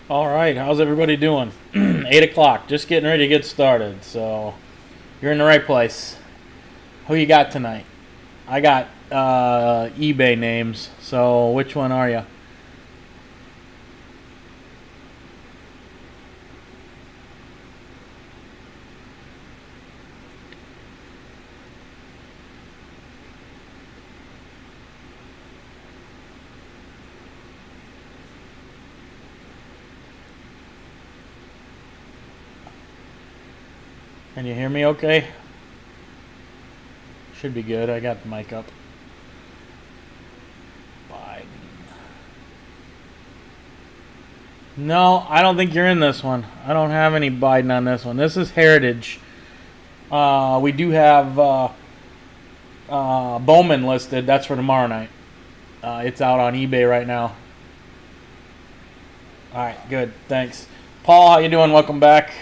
All right, how's everybody doing? 8 o'clock, just getting ready to get started. So you're in the right place. Who you got tonight? I got eBay names. So which one are you? Can you hear me okay? Should be good. I got the mic up. Biden. No, I don't think you're in this one. I don't have any Biden on this one. This is Heritage. We do have Bowman listed. That's for tomorrow night. It's out on eBay right now. All right, good. Thanks. Paul, how you doing? Welcome back.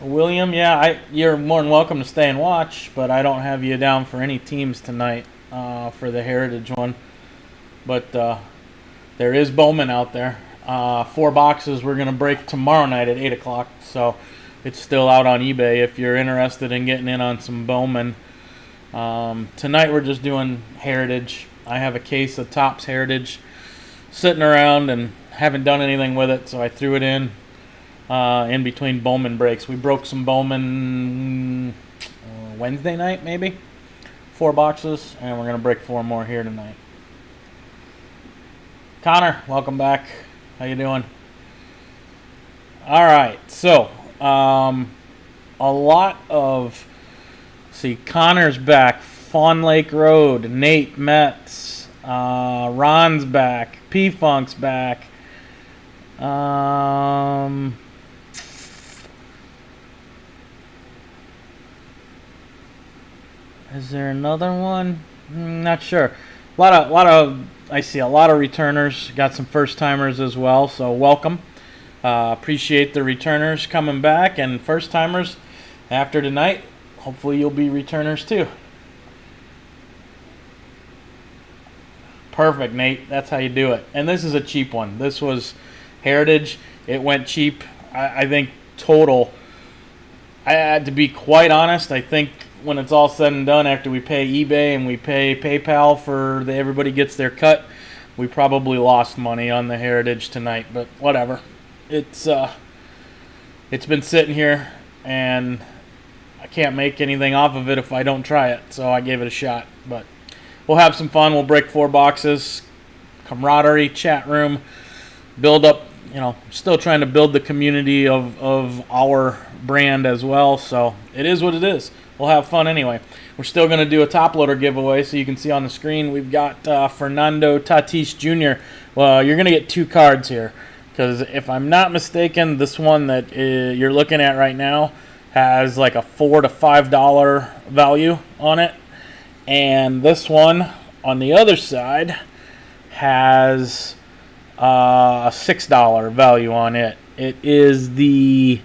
William, yeah, you're more than welcome to stay and watch, but I don't have you down for any teams tonight for the Heritage one. But there is Bowman out there. 4 boxes we're going to break tomorrow night at 8 o'clock, so it's still out on eBay if you're interested in getting in on some Bowman. Tonight we're just doing Heritage. I have a case of Topps Heritage sitting around and haven't done anything with it, so I threw it in between Bowman breaks. We broke some Bowman Wednesday night, maybe 4 boxes, and we're gonna break 4 more here tonight. Connor, welcome back. How you doing? All right, so a lot of Connor's back. Fawn Lake Road. Nate Metz. Ron's back. P Funk's back. Is there another one? Not sure. A lot of. I see a lot of returners. Got some first timers as well. So welcome. Appreciate the returners coming back and first timers after tonight. Hopefully you'll be returners too. Perfect, Nate. That's how you do it. And this is a cheap one. This was Heritage. It went cheap. I think total. I had to be quite honest. I think when it's all said and done, after we pay eBay and we pay PayPal for everybody gets their cut, we probably lost money on the Heritage tonight. But whatever. It's been sitting here and I can't make anything off of it if I don't try it. So I gave it a shot. But we'll have some fun. We'll break 4 boxes. Camaraderie, chat room, build up. Still trying to build the community of our brand as well. So it is what it is. We'll have fun anyway. We're still going to do a top loader giveaway, so you can see on the screen we've got Fernando Tatis Jr. Well, you're going to get 2 cards here, because if I'm not mistaken, this one that you're looking at right now has like a $4 to $5 value on it, and this one on the other side has a $6 value on it. It is the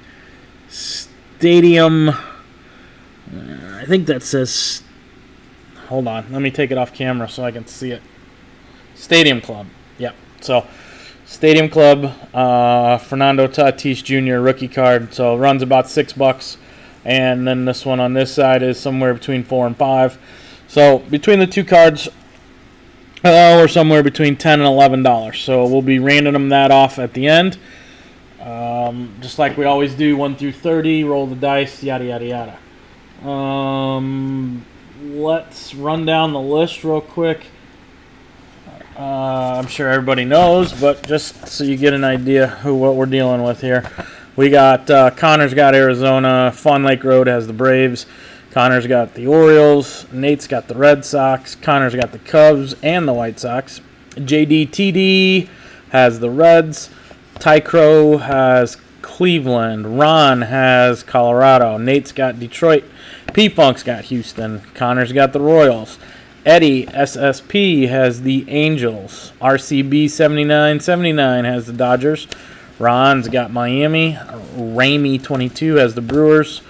Stadium. I think that says. Hold on, let me take it off camera so I can see it. Stadium Club. Yep. So, Stadium Club, Fernando Tatis Jr. rookie card. So it runs about $6, and then this one on this side is somewhere between 4 and 5. So between the 2 cards, we're somewhere between $10 and $11. So we'll be random that off at the end, just like we always do. 1 through 30, roll the dice, yada yada yada. Let's run down the list real quick. I'm sure everybody knows, but just so you get an idea what we're dealing with here. We got Connor's got Arizona. Fawn Lake Road has the Braves. Connor's got the Orioles. Nate's got the Red Sox. Connor's got the Cubs and the White Sox. JDTD has the Reds. Ty Crow has Cleveland. Ron has Colorado. Nate's got Detroit. P-Funk's got Houston. Connor's got the Royals. Eddie SSP has the Angels. RCB 7979 has the Dodgers. Ron's got Miami. Ramey 22 has the Brewers.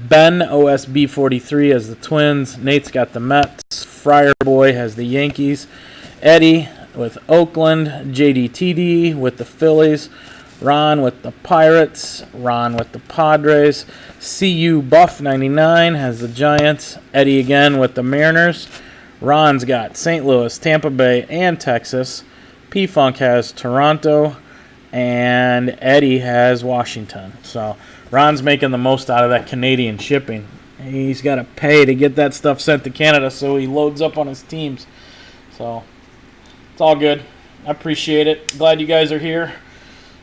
Ben OSB 43 has the Twins. Nate's got the Mets. Friar Boy has the Yankees. Eddie with Oakland. JDTD with the Phillies. Ron with the Pirates. Ron with the Padres. CU Buff 99 has the Giants. Eddie again with the Mariners. Ron's got St. Louis, Tampa Bay, and Texas. P-Funk has Toronto. And Eddie has Washington. So Ron's making the most out of that Canadian shipping. He's got to pay to get that stuff sent to Canada, so he loads up on his teams. So it's all good. I appreciate it. Glad you guys are here.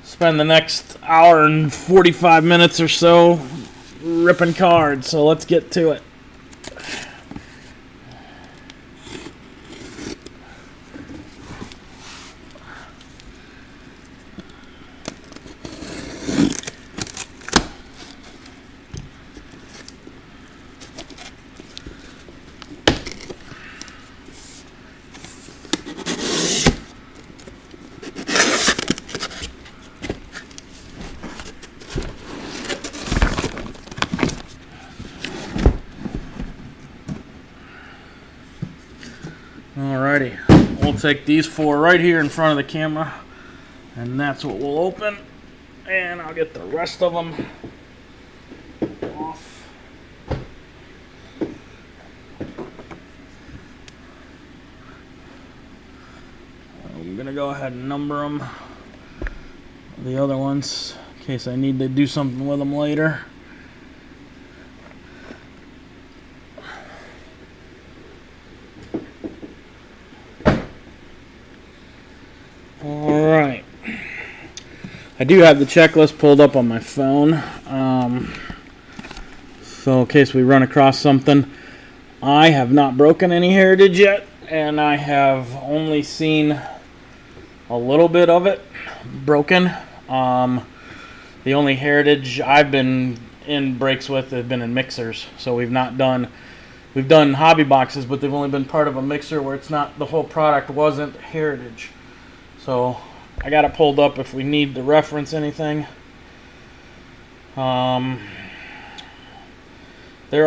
Spend the next hour and 45 minutes or so ripping cards. So let's get to it. Alrighty, we'll take these four right here in front of the camera, and that's what we'll open, and I'll get the rest of them off. I'm going to go ahead and number them, the other ones, in case I need to do something with them later. Alright, I do have the checklist pulled up on my phone, so in case we run across something. I have not broken any Heritage yet, and I have only seen a little bit of it broken. The only Heritage I've been in breaks with have been in mixers, so we've done hobby boxes, but they've only been part of a mixer where it's not, the whole product wasn't Heritage. So I got it pulled up if we need to reference anything. There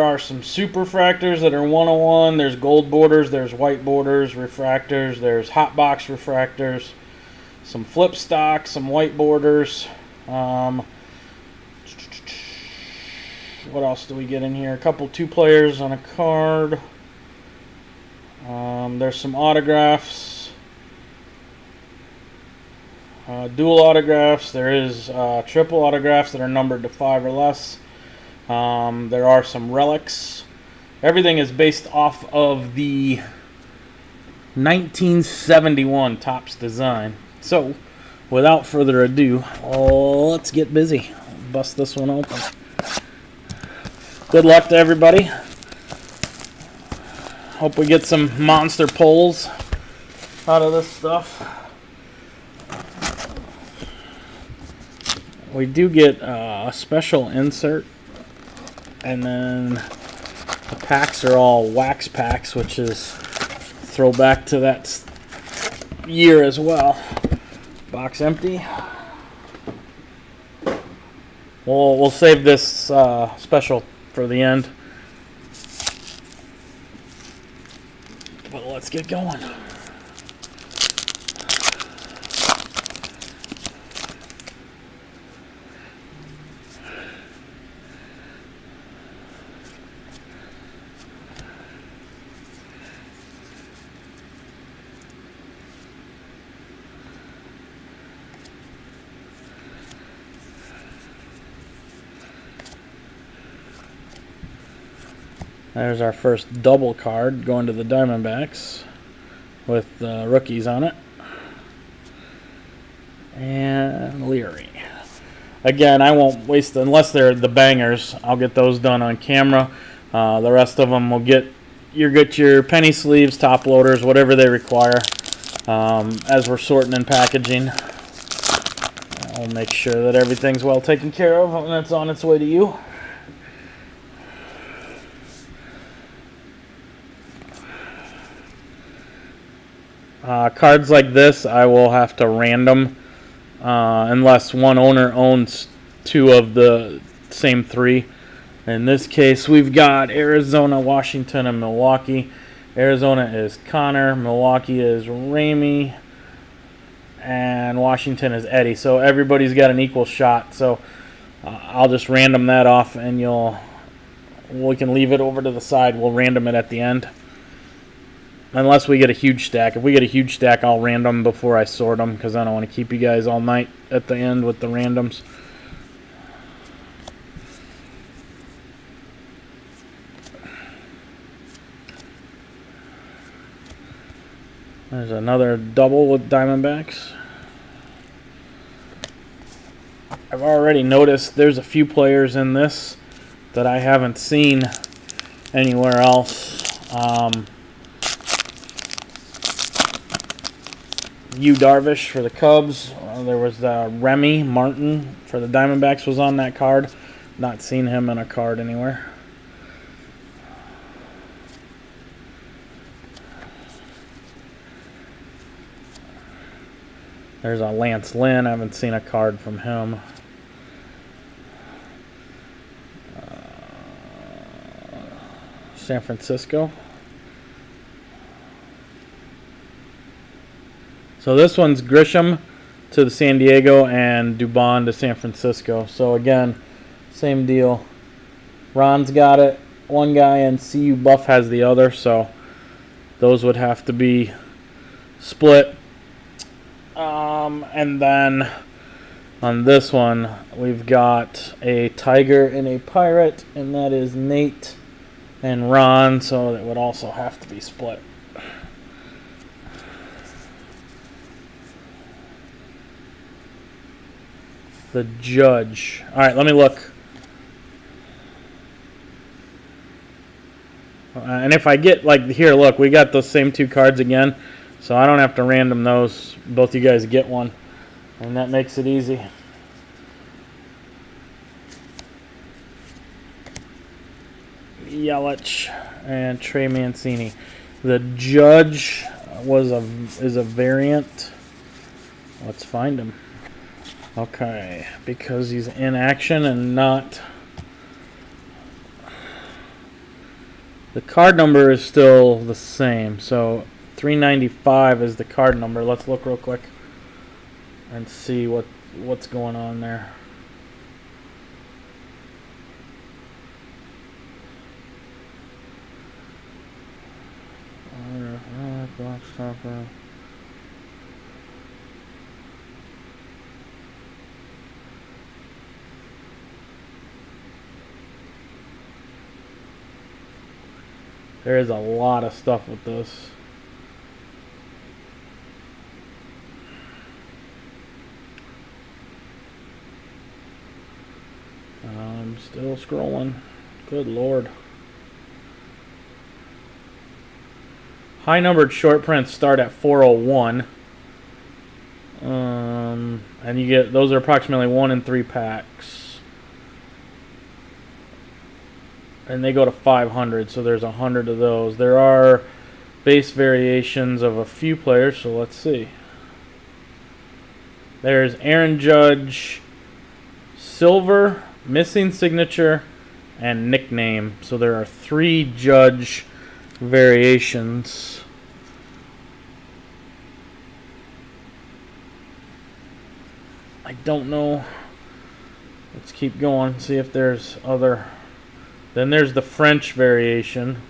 are some superfractors that are 101. There's gold borders, there's white borders, refractors, there's hot box refractors, some flip stock, some white borders. What else do we get in here? A couple 2 players on a card. There's some autographs. Dual autographs. There is triple autographs that are numbered to 5 or less. There are some relics. Everything is based off of the 1971 Topps design. So, without further ado, let's get busy. Bust this one open. Good luck to everybody. Hope we get some monster pulls out of this stuff. We do get a special insert, and then the packs are all wax packs, which is throwback to that year as well. Box empty. We'll save this special for the end, but let's get going. There's our first double card going to the Diamondbacks with rookies on it. And Leary. Again, I won't waste, unless they're the bangers, I'll get those done on camera. The rest of them will get your penny sleeves, top loaders, whatever they require. As we're sorting and packaging, I'll make sure that everything's well taken care of and it's on its way to you. Cards like this, I will have to random unless one owner owns 2 of the same 3. In this case, we've got Arizona, Washington, and Milwaukee. Arizona is Connor. Milwaukee is Ramey. And Washington is Eddie. So everybody's got an equal shot. So I'll just random that off, and we can leave it over to the side. We'll random it at the end. Unless we get a huge stack. If we get a huge stack, I'll random before I sort them, because I don't want to keep you guys all night at the end with the randoms. There's another double with Diamondbacks. I've already noticed there's a few players in this that I haven't seen anywhere else. Yu Darvish for the Cubs. There was Remy Martin for the Diamondbacks was on that card. Not seen him in a card anywhere. There's a Lance Lynn. I haven't seen a card from him. San Francisco. So this one's Grisham to the San Diego and Dubon to San Francisco. So again, same deal. Ron's got it, one guy, and CU Buff has the other. So those would have to be split. And then on this one, we've got a Tiger and a Pirate, and that is Nate and Ron. So that would also have to be split. The Judge. All right, let me look. And if I get, like, here, look, we got those same two cards again, so I don't have to random those. Both you guys get one, and that makes it easy. Yelich and Trey Mancini. The Judge is a variant. Let's find him. Okay, because he's in action and not... The card number is still the same, so 395 is the card number. Let's look real quick and see what's going on there. Box topper. There is a lot of stuff with this. I'm still scrolling. Good Lord. High numbered short prints start at 401. And you get, those are approximately 1 in 3 packs. And they go to 500, so there's 100 of those. There are base variations of a few players, so let's see. There's Aaron Judge, Silver, Missing Signature, and Nickname. So there are 3 Judge variations. I don't know. Let's keep going, see if there's other... Then there's the French variation,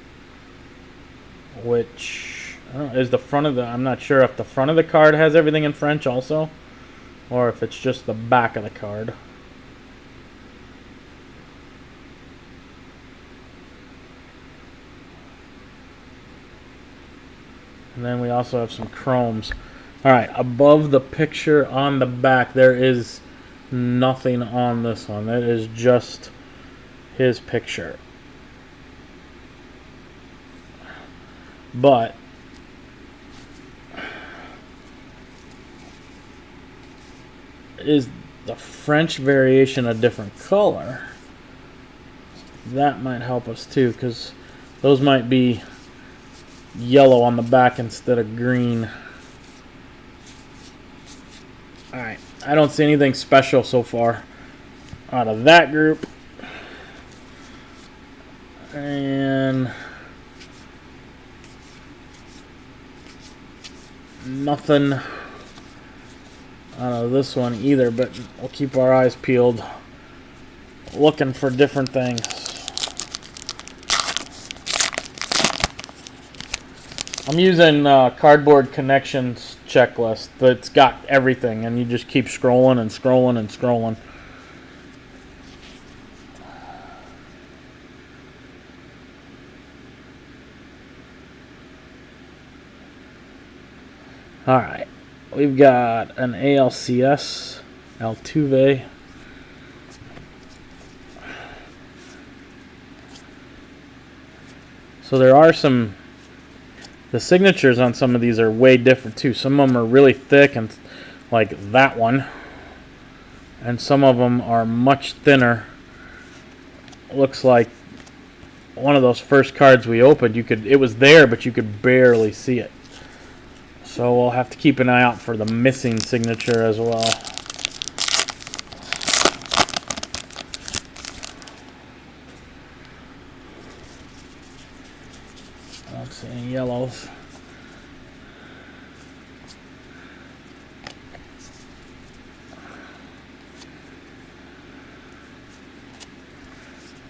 which is the front of the... I'm not sure if the front of the card has everything in French also, or if it's just the back of the card. And then we also have some chromes. Alright, above the picture on the back, there is nothing on this one. That is just his picture. But is the French variation a different color? That might help us too, because those might be yellow on the back instead of green. Alright, I don't see anything special so far out of that group. And nothing out of this one either, but we'll keep our eyes peeled, looking for different things. I'm using Cardboard Connections checklist that's got everything, and you just keep scrolling and scrolling and scrolling. Alright, we've got an ALCS, Altuve. So there are some, the signatures on some of these are way different too. Some of them are really thick, and like that one, and some of them are much thinner. Looks like one of those first cards we opened, it was there, but you could barely see it. So we'll have to keep an eye out for the missing signature as well. I don't see any yellows.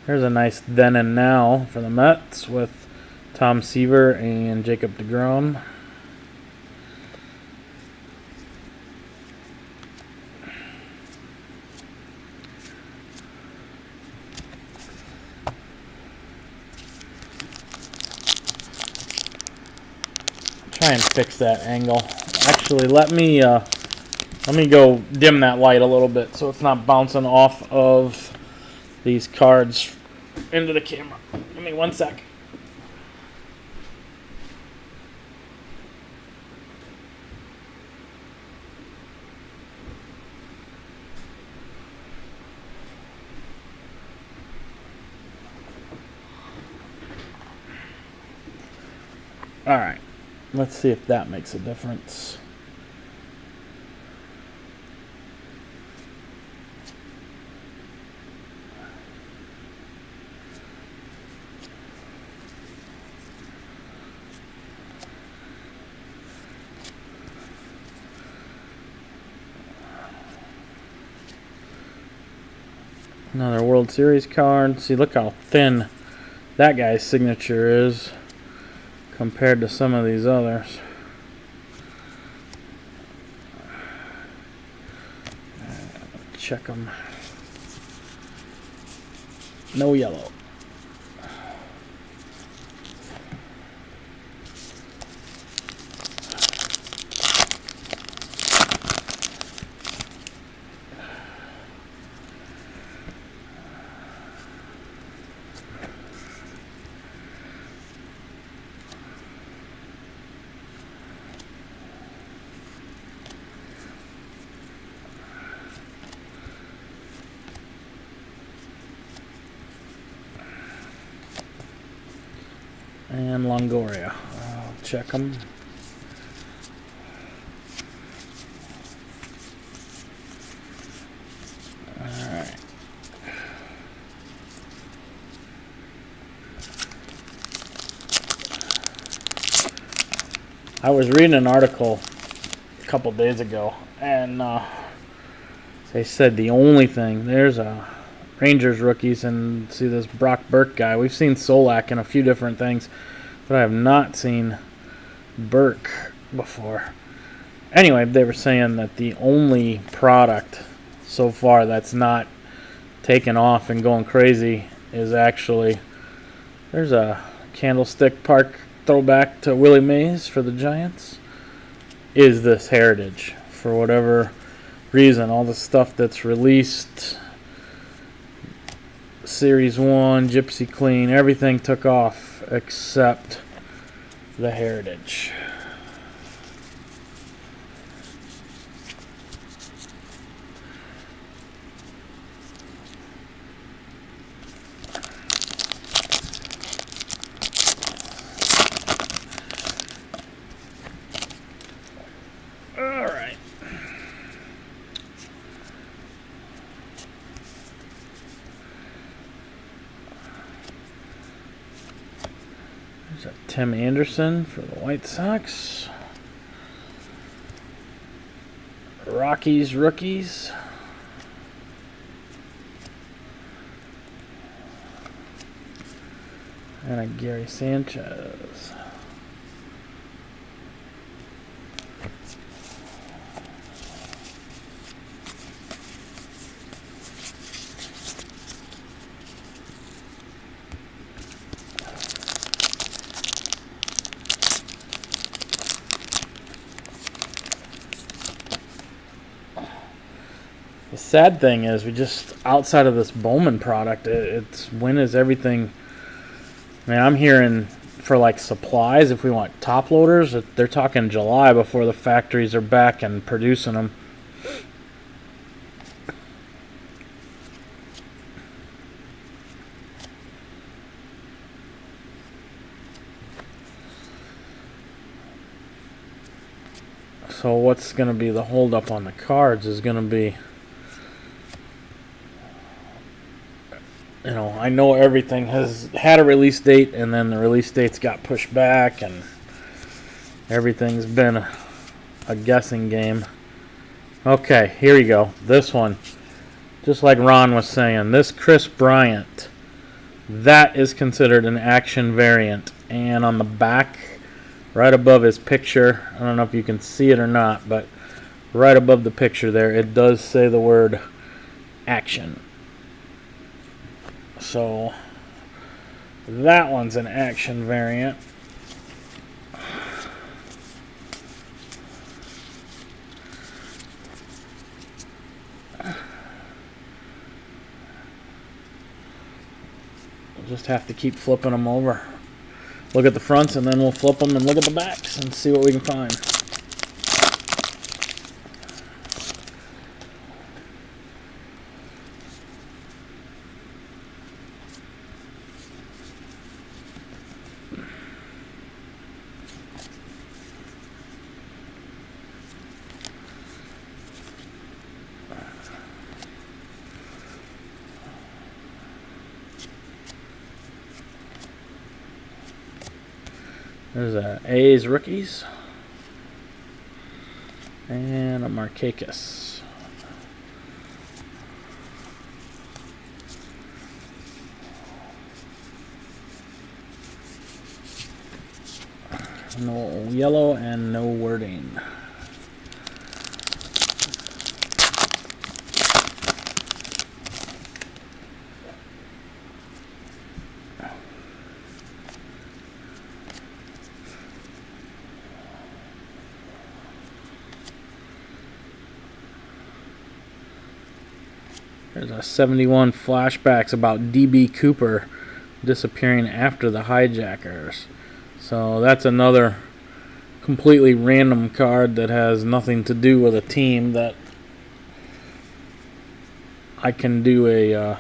Here's a nice then and now for the Mets with Tom Seaver and Jacob deGrom. Try and fix that angle. Actually, let me go dim that light a little bit so it's not bouncing off of these cards into the camera. Give me 1 sec. All right. Let's see if that makes a difference. Another World Series card. See, look how thin that guy's signature is compared to some of these others. Check them. No yellow. And Longoria. I'll check them. Alright. I was reading an article a couple days ago, and they said the only thing, there's a Rangers rookies, and see this Brock Burke guy. We've seen Solak in a few different things, but I have not seen Burke before. Anyway, they were saying that the only product so far that's not taken off and going crazy is actually, there's a Candlestick Park throwback to Willie Mays for the Giants, is this Heritage. For whatever reason, all the stuff that's released, Series 1, Gypsy Clean, everything took off except the Heritage. All right. There's a Tim Anderson for the White Sox. Rockies rookies. And a Gary Sanchez. The sad thing is, we just, outside of this Bowman product, it's when is everything. I mean, I'm hearing for like supplies, if we want top loaders, they're talking July before the factories are back and producing them. So what's going to be the holdup on the cards is going to be, you know, I know everything has had a release date, and then the release dates got pushed back, and everything's been a guessing game. Okay, here you go. This one, just like Ron was saying, this Chris Bryant, that is considered an action variant. And on the back, right above his picture, I don't know if you can see it or not, but right above the picture there, it does say the word action. So that one's an action variant. We'll just have to keep flipping them over. Look at the fronts, and then we'll flip them and look at the backs and see what we can find. There's a A's rookies and a Markakis. No yellow and no wording. There's a 71 flashbacks about D.B. Cooper disappearing after the Hijackers. So that's another completely random card that has nothing to do with a team that I can do a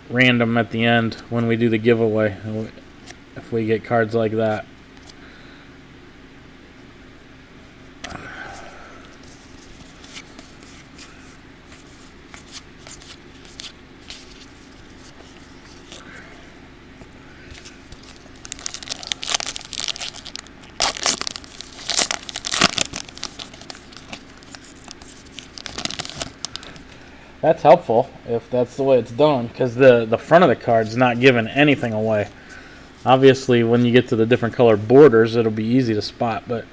random at the end when we do the giveaway if we get cards like that. That's helpful if that's the way it's done, because the front of the card's not giving anything away. Obviously, when you get to the different colored borders, it'll be easy to spot, but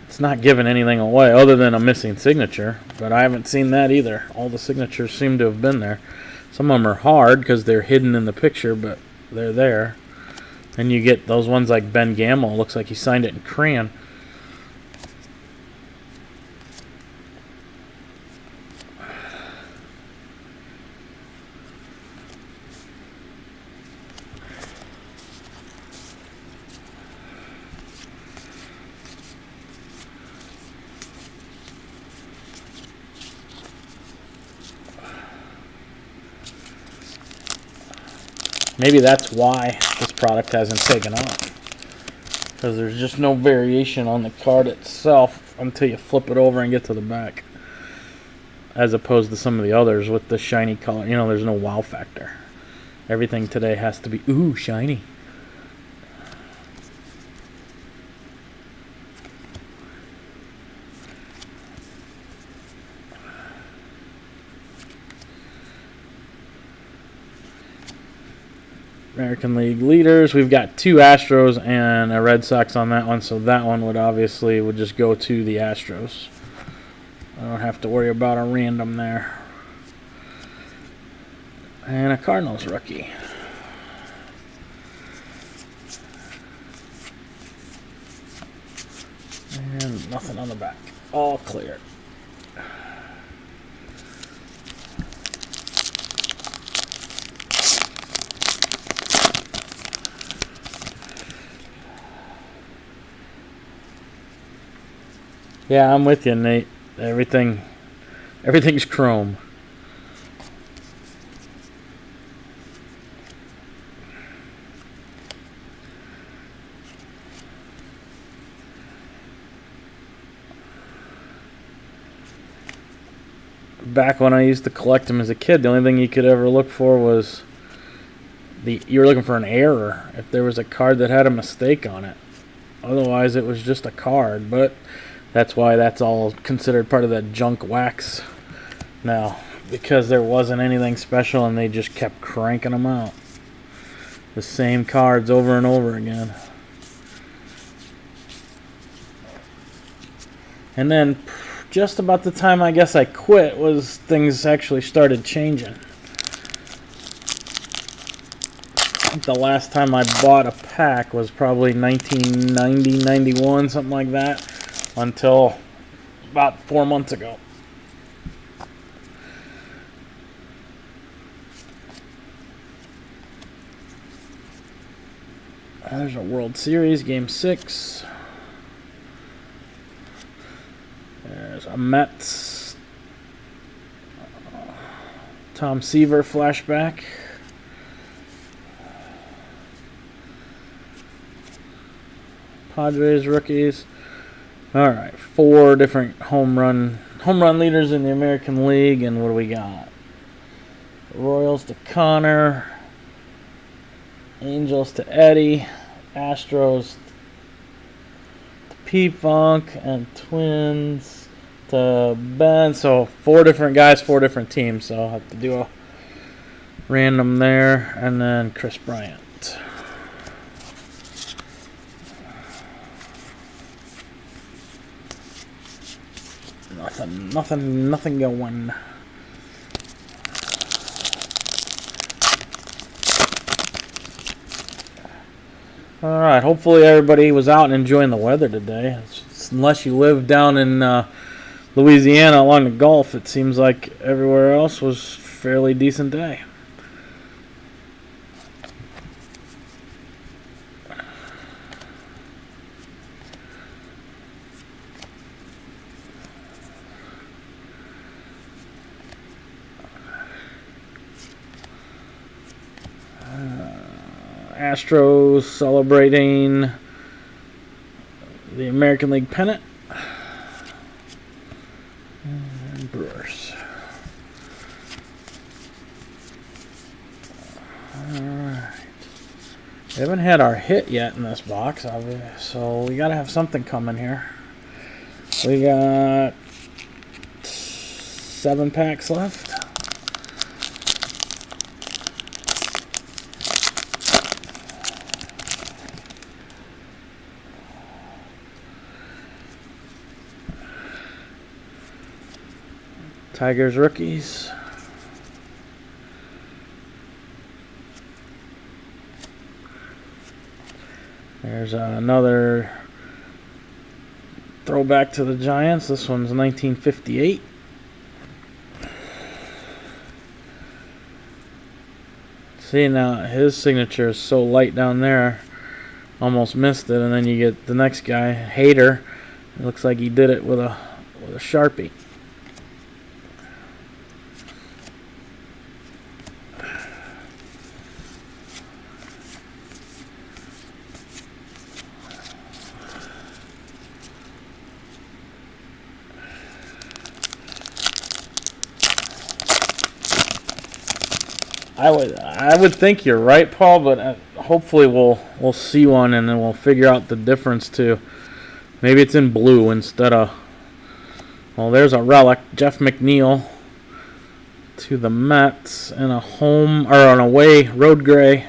it's not giving anything away other than a missing signature. But I haven't seen that either. All the signatures seem to have been there. Some of them are hard because they're hidden in the picture, but they're there. And you get those ones like Ben Gamel. Looks like he signed it in crayon. Maybe that's why this product hasn't taken off, because there's just no variation on the card itself until you flip it over and get to the back, as opposed to some of the others with the shiny color. You know, there's no wow factor. Everything today has to be, ooh, shiny. American League leaders. We've got 2 Astros and a Red Sox on that one, so that one would just go to the Astros. I don't have to worry about a random there. And a Cardinals rookie. And nothing on the back. All clear. Yeah, I'm with you, Nate. Everything's chrome. Back when I used to collect them as a kid, the only thing you could ever look for was you were looking for an error if there was a card that had a mistake on it. Otherwise, it was just a card, but that's why that's all considered part of that junk wax now, because there wasn't anything special and they just kept cranking them out. The same cards over and over again. And then just about the time I guess I quit was things actually started changing. I think the last time I bought a pack was probably 1990, 91, something like that, until about 4 months ago. There's a World Series, Game 6. There's a Mets Tom Seaver flashback. Padres rookies. All right, 4 different home run leaders in the American League, and what do we got? Royals to Connor, Angels to Eddie, Astros to P-Funk, and Twins to Ben. So 4 different guys, 4 different teams. So I'll have to do a random there, and then Chris Bryant. Nothing going. Alright, hopefully everybody was out and enjoying the weather today. Unless you live down in Louisiana along the Gulf, it seems like everywhere else was a fairly decent day. Astros celebrating the American League pennant. And Brewers. Alright. We haven't had our hit yet in this box, so we gotta have something coming here. We got 7 packs left. Tigers rookies. There's another throwback to the Giants. This one's 1958. See, now his signature is so light down there, almost missed it, and then you get the next guy, Hader. It looks like he did it with a Sharpie. I would think you're right, Paul, but hopefully we'll see one and then we'll figure out the difference too. Maybe it's in blue instead of. Well, there's a relic, Jeff McNeil to the Mets, and a home or an away road gray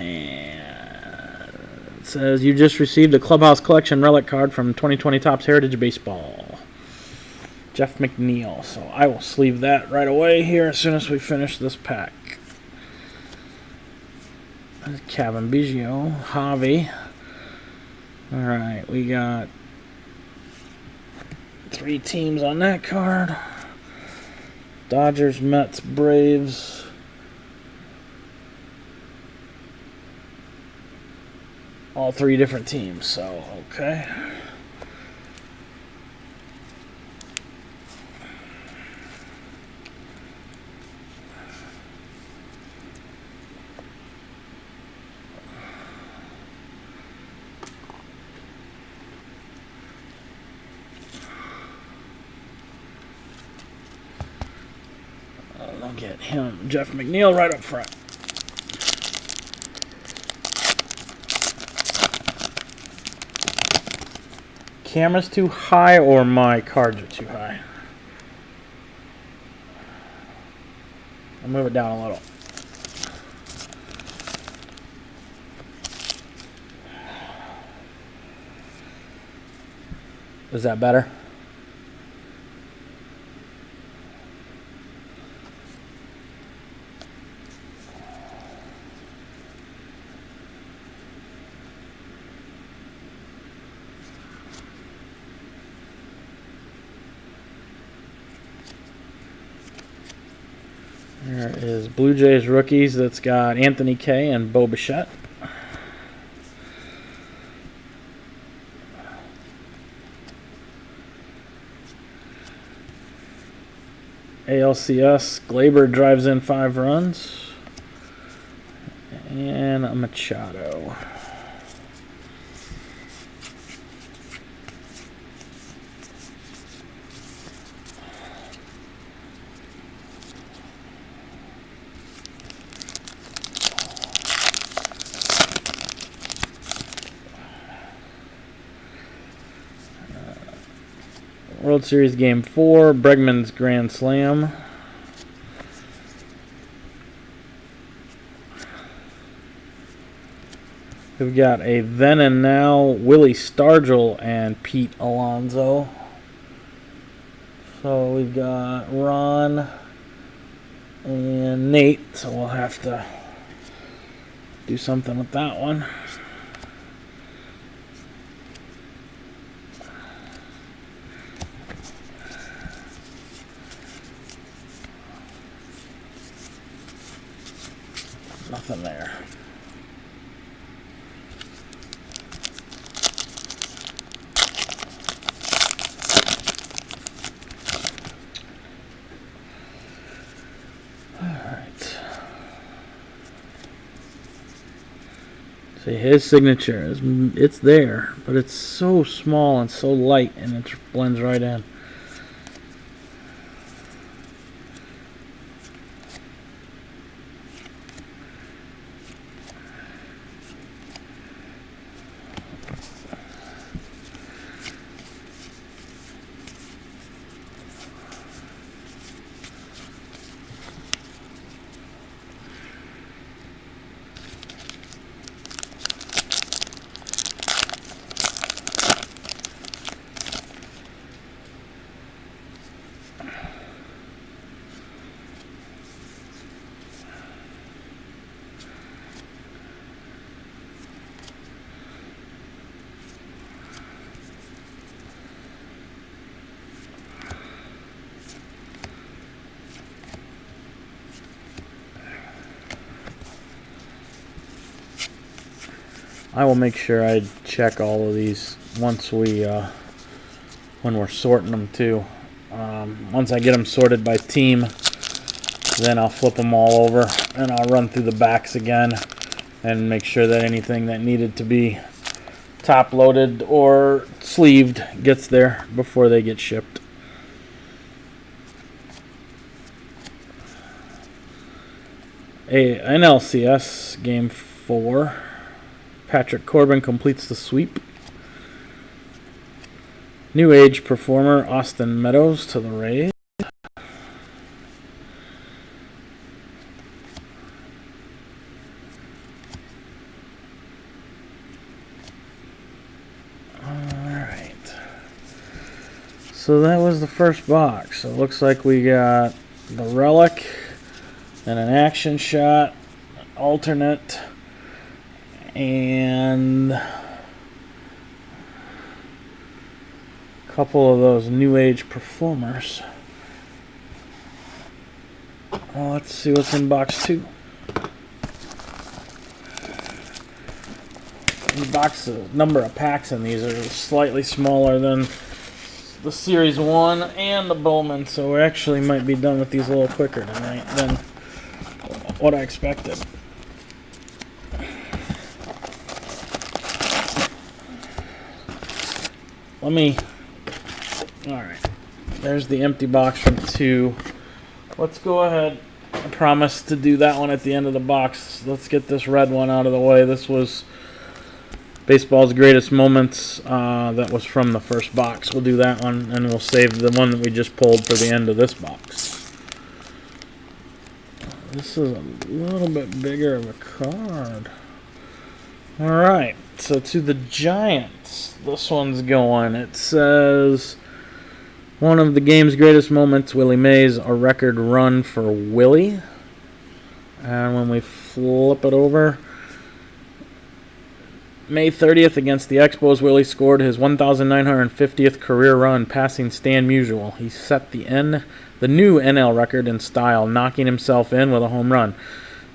And it says you just received a Clubhouse Collection relic card from 2020 Topps Heritage Baseball. Jeff McNeil. So I will sleeve that right away here as soon as we finish this pack. Kevin Biggio, Javi. Alright, we got 3 teams on that card. Dodgers, Mets, Braves. All 3 different teams, so okay. I'll get him, Jeff McNeil, right up front. Camera's too high or my cards are too high? I'll move it down a little. Is that better? There is Blue Jays rookies that's got Anthony Kay and Bo Bichette. ALCS, Glaber drives in 5 runs. And a Machado. World Series Game 4, Bregman's Grand Slam. We've got a then and now Willie Stargell and Pete Alonso. So we've got Ron and Nate, so we'll have to do something with that one. Nothing there. All right. See, his signature is, it's there, but it's so small and so light, and it blends right in. I will make sure I check all of these once we, when we're sorting them too. Once I get them sorted by team, then I'll flip them all over and I'll run through the backs again and make sure that anything that needed to be top loaded or sleeved gets there before they get shipped. NLCS Game 4. Patrick Corbin completes the sweep. New Age performer Austin Meadows to the Rays. So that was the first box. So it looks like we got the relic and an action shot, alternate, and a couple of those New Age performers. Well, let's see what's in box 2. The box number of packs in these are slightly smaller than the Series 1 and the Bowman, so we actually might be done with these a little quicker tonight than what I expected. Alright, there's the empty box from 2. Let's go ahead. I promised to do that one at the end of the box. Let's get this red one out of the way. This was Baseball's Greatest Moments. That was from the first box. We'll do that one, and we'll save the one that we just pulled for the end of this box. This is a little bit bigger of a card. Alright, so to the Giants, this one's going. It says, one of the game's greatest moments, Willie Mays, a record run for Willie. And when we flip it over, May 30th against the Expos, Willie scored his 1,950th career run, passing Stan Musial. He set the new NL record in style, knocking himself in with a home run.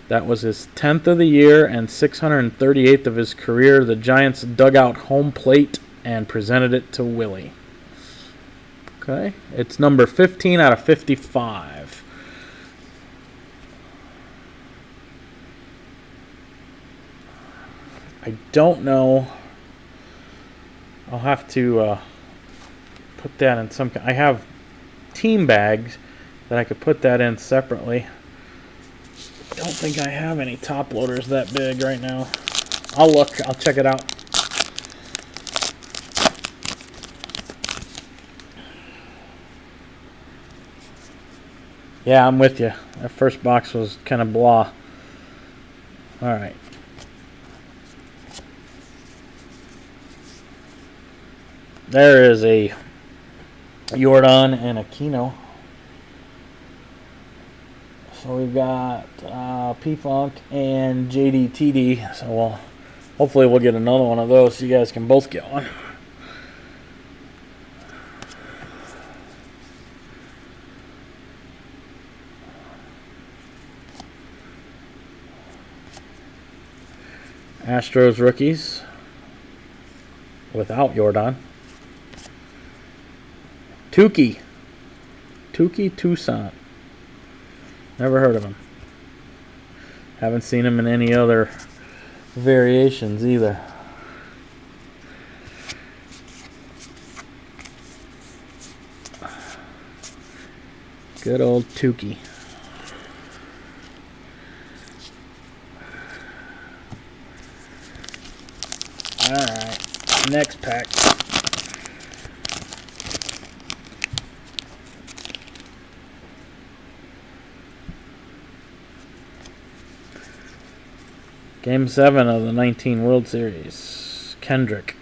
That was his 10th of the year and 638th of his career. The Giants dug out home plate and presented it to Willie. Okay, it's number 15 out of 55. I don't know. I'll have to put that in some. I have team bags that I could put that in separately. I don't think I have any top loaders that big right now. I'll look. I'll check it out. Yeah, I'm with you. That first box was kind of blah. All right. There is a Jordan and a Kino. So we've got P-Funk and JDTD. So hopefully we'll get another one of those so you guys can both get one. Astros rookies without Jordan. Tukey Toussaint. Never heard of him. Haven't seen him in any other variations either. Good old Tukey. Alright, next pack. Game 7 of the 19 World Series. Kendrick.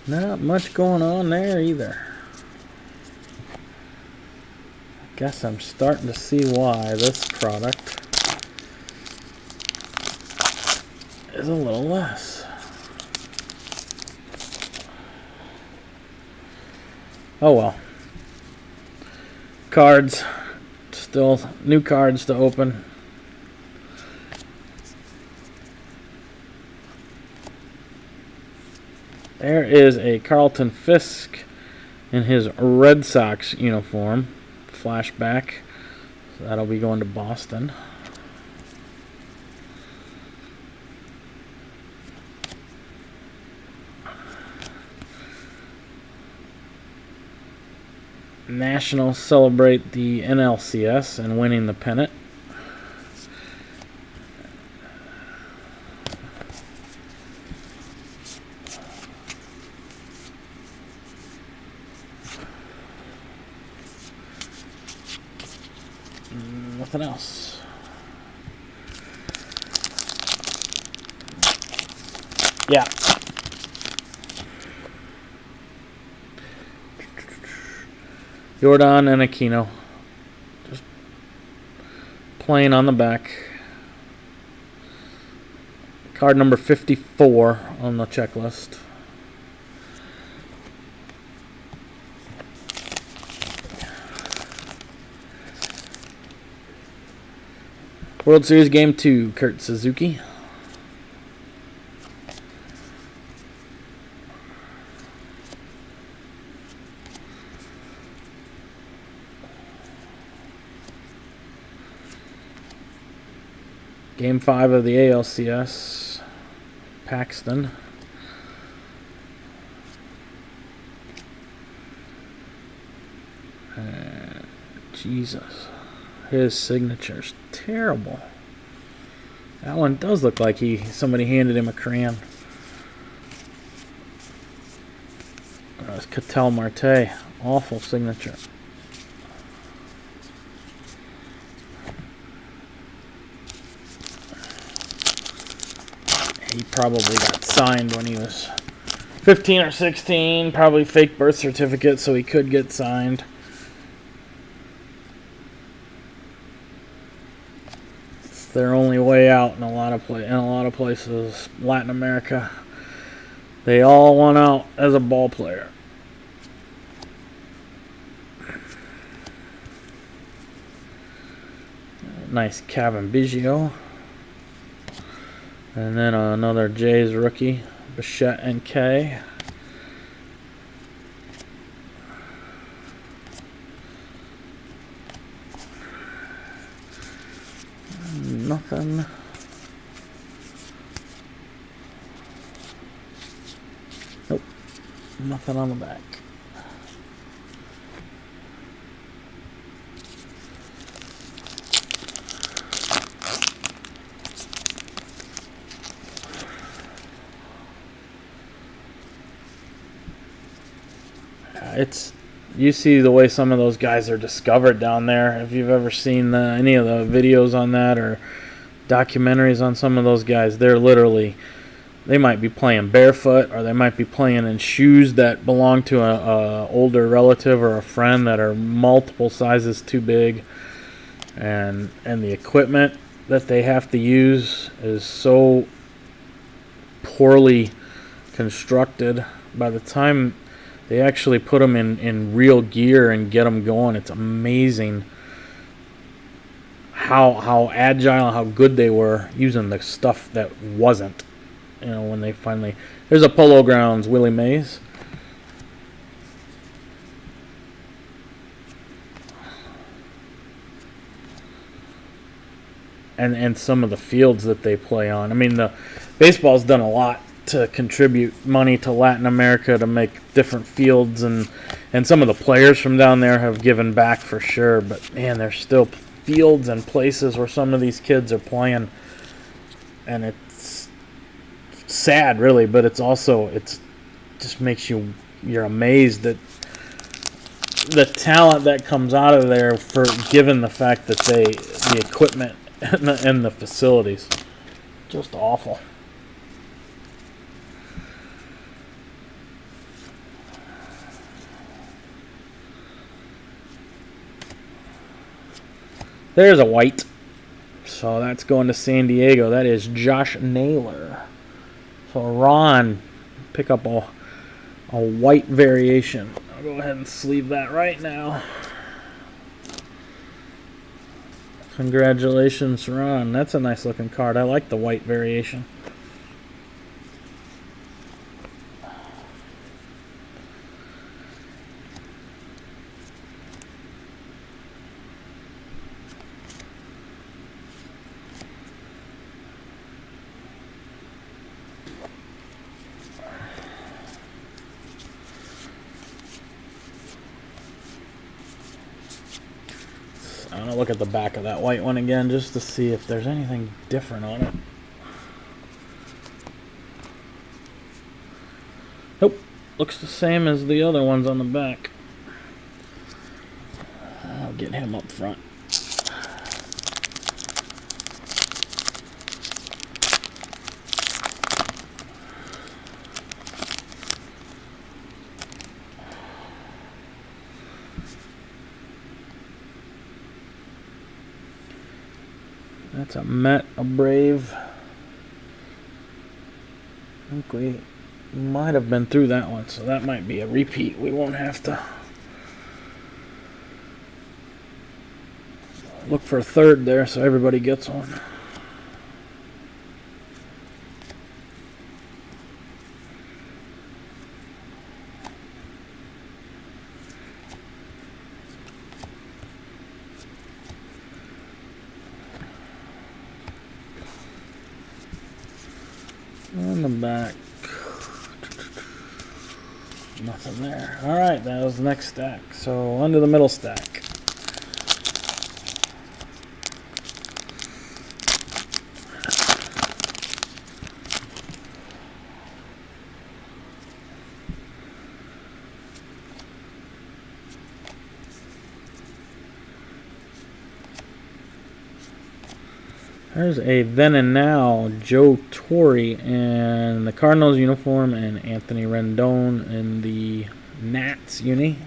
Not much going on there either. Guess I'm starting to see why this product is a little less. Oh well. Cards. Still new cards to open. There is a Carlton Fisk in his Red Sox uniform. Flashback. So that'll be going to Boston. Nationals celebrate the NLCS and winning the pennant. nothing else. Yeah. Jordan and Aquino. Just playing on the back. Card number 54 on the checklist. World Series Game 2, Kurt Suzuki. Game 5 of the ALCS, Paxton. Jesus. His signature's terrible. That one does look like somebody handed him a crayon. It's Ketel Marte. Awful signature. He probably got signed when he was 15 or 16. Probably fake birth certificate so he could get signed. It's their only way out in a lot of places. Latin America, they all want out as a ball player. Nice Kevin Biggio. And then another Jays rookie, Bichette and K. Nothing. Nope. Nothing on the back. You see the way some of those guys are discovered down there. If you've ever seen any of the videos on that or documentaries on some of those guys, they might be playing barefoot or they might be playing in shoes that belong to a older relative or a friend that are multiple sizes too big, and the equipment that they have to use is so poorly constructed. By the time they actually put them in real gear and get them going, it's amazing how agile, how good they were using the stuff that wasn't. When they finally... There's a Polo Grounds Willie Mays. And some of the fields that they play on. I mean, the baseball's done a lot to contribute money to Latin America to make different fields, and some of the players from down there have given back for sure, but man, there's still fields and places where some of these kids are playing, and it's sad really, but it just makes you're amazed that the talent that comes out of there, for given the fact that the equipment and the facilities, just awful. There's a white. So that's going to San Diego. That is Josh Naylor. So Ron, pick up a white variation. I'll go ahead and sleeve that right now. Congratulations, Ron. That's a nice looking card. I like the white variation. I'm going to look at the back of that white one again just to see if there's anything different on it. Nope. Looks the same as the other ones on the back. I'll get him up front. That's a Met, a Brave. I think we might have been through that one, so that might be a repeat. We won't have to look for a third there, so everybody gets one. On the back, nothing there. All right, that was the next stack. So under the middle stack. There's a then and now Joe Torre in the Cardinals uniform and Anthony Rendon in the Nats uni.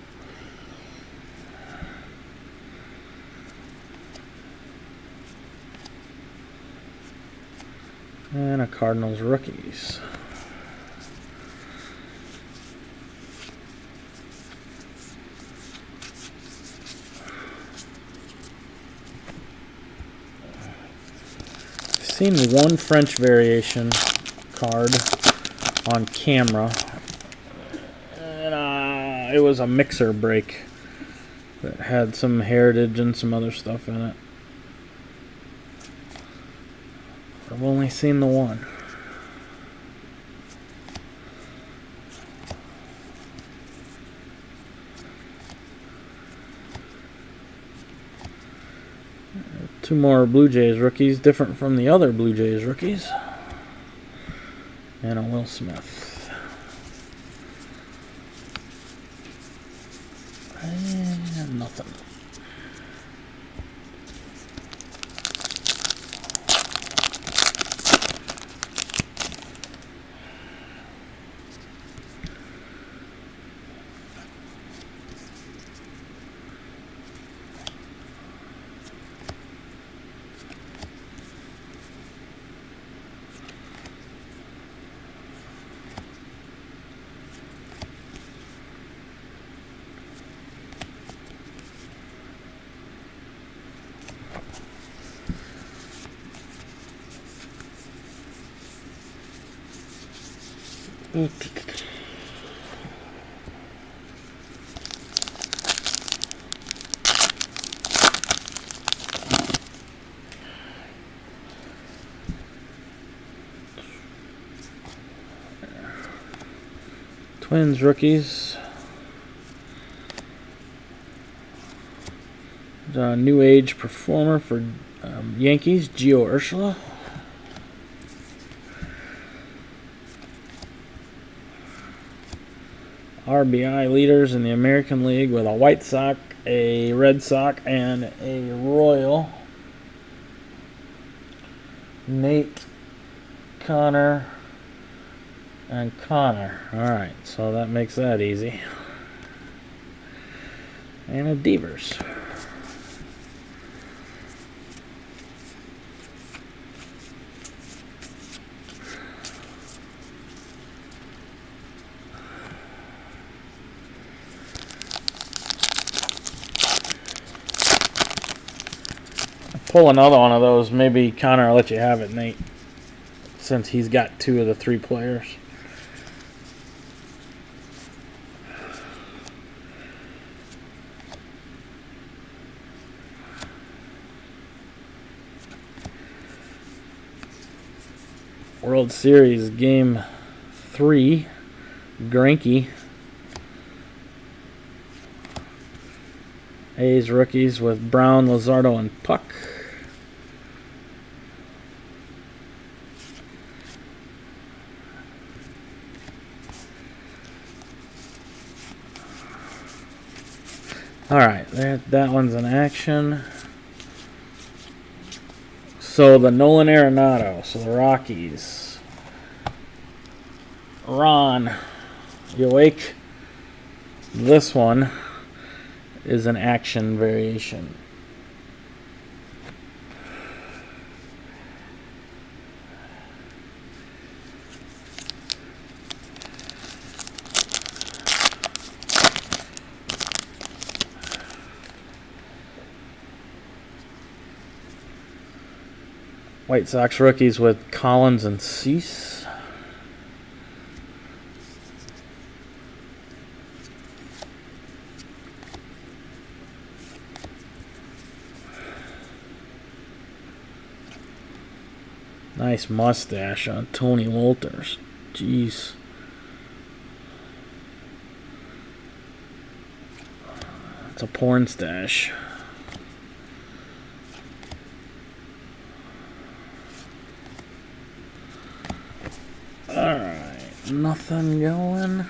And a Cardinals rookies. Seen one French variation card on camera, and it was a mixer break that had some heritage and some other stuff in it. I've only seen the one. Two more Blue Jays rookies, different from the other Blue Jays rookies. And a Will Smith. And nothing. Twins rookies. The new age performer for Yankees, Gio Urshela. RBI leaders in the American League with a White Sox, a Red Sox, and a Royal. Nate, Connor, and Connor. Alright, so that makes that easy. And a Devers. Pull another one of those. Maybe Connor will let you have it, Nate, since he's got two of the three players. World Series Game 3, Greinke. A's rookies with Brown, Luzardo, and Puck. Alright, that one's in action. So the Nolan Arenado, so the Rockies. Ron, you awake? This one is an action variation. White Sox rookies with Collins and Cease. Nice mustache on Tony Wolters. Jeez. It's a porn stash. Alright, nothing going.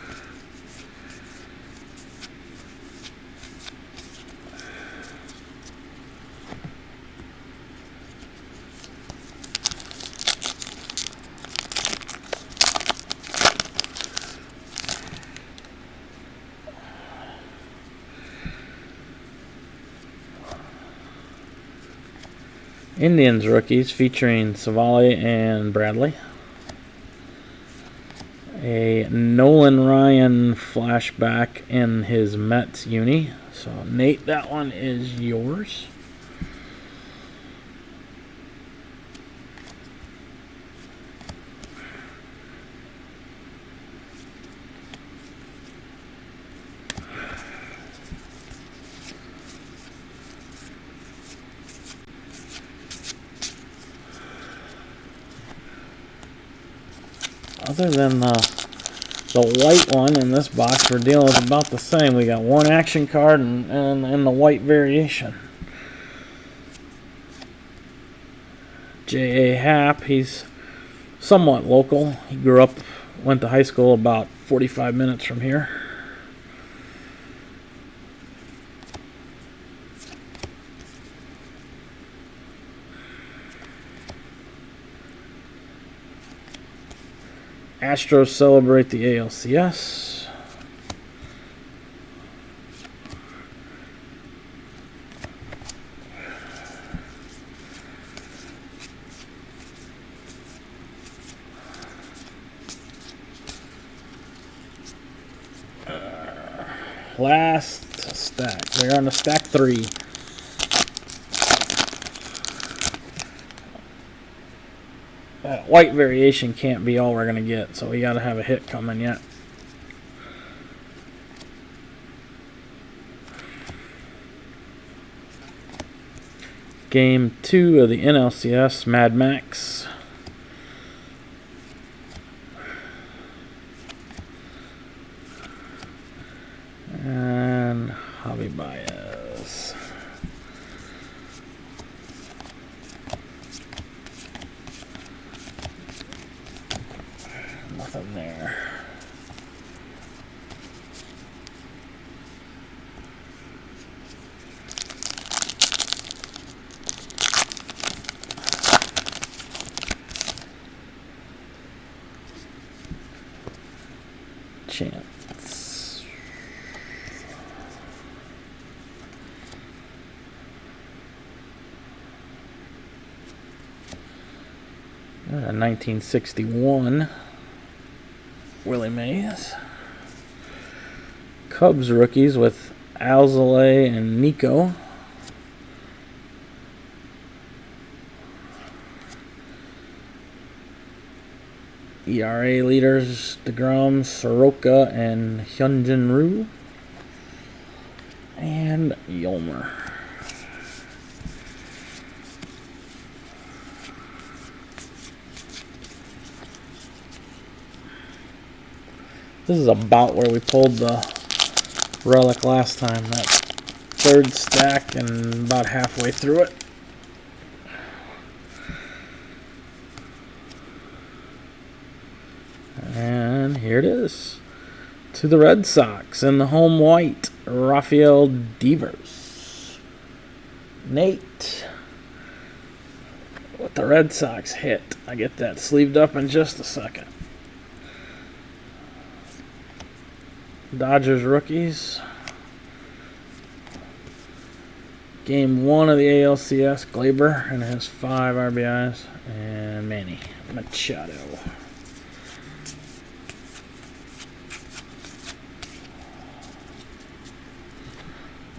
Indians rookies featuring Savali and Bradley. A Nolan Ryan flashback in his Mets uni. So, Nate, that one is yours. Other than the white one in this box, we're dealing with about the same. We got one action card and the white variation. J.A. Happ, he's somewhat local. He grew up, went to high school about 45 minutes from here. Astros celebrate the ALCS. Last stack. We're on to stack 3. That white variation can't be all we're going to get, so we got to have a hit coming yet. Game 2 of the NLCS, Mad Max. And Javi Baez. Nothing there. Chance. 1961. Willie Mays. Cubs rookies with Alzolay and Nico. ERA leaders DeGrom, Soroka, and Hyunjin Ryu. And Yolmer. This is about where we pulled the relic last time. That third stack and about halfway through it. And here it is. To the Red Sox in the home white, Rafael Devers. Nate with the Red Sox hit. I get that sleeved up in just a second. Dodgers rookies. Game 1 of the ALCS, Glaber and his 5 RBIs. And Manny Machado.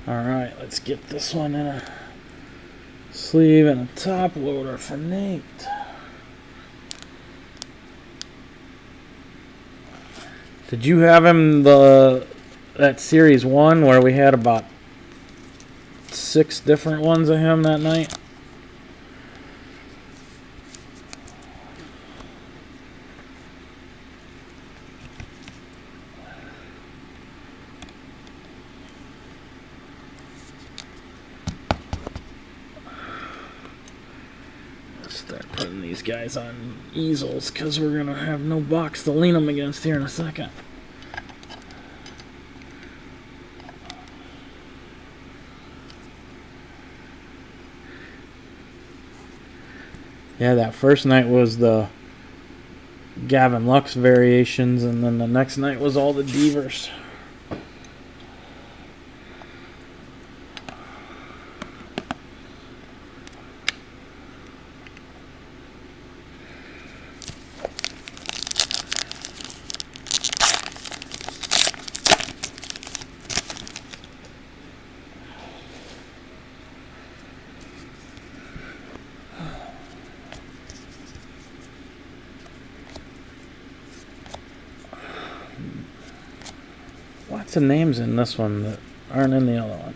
Alright, let's get this one in a sleeve and a top loader for Nate. Did you have him that series 1 where we had about 6 different ones of him that night? Start putting these guys on easels because we're gonna have no box to lean them against here in a second. Yeah, that first night was the Gavin Lux variations, and then the next night was all the Devers. Lots of names in this one that aren't in the other one.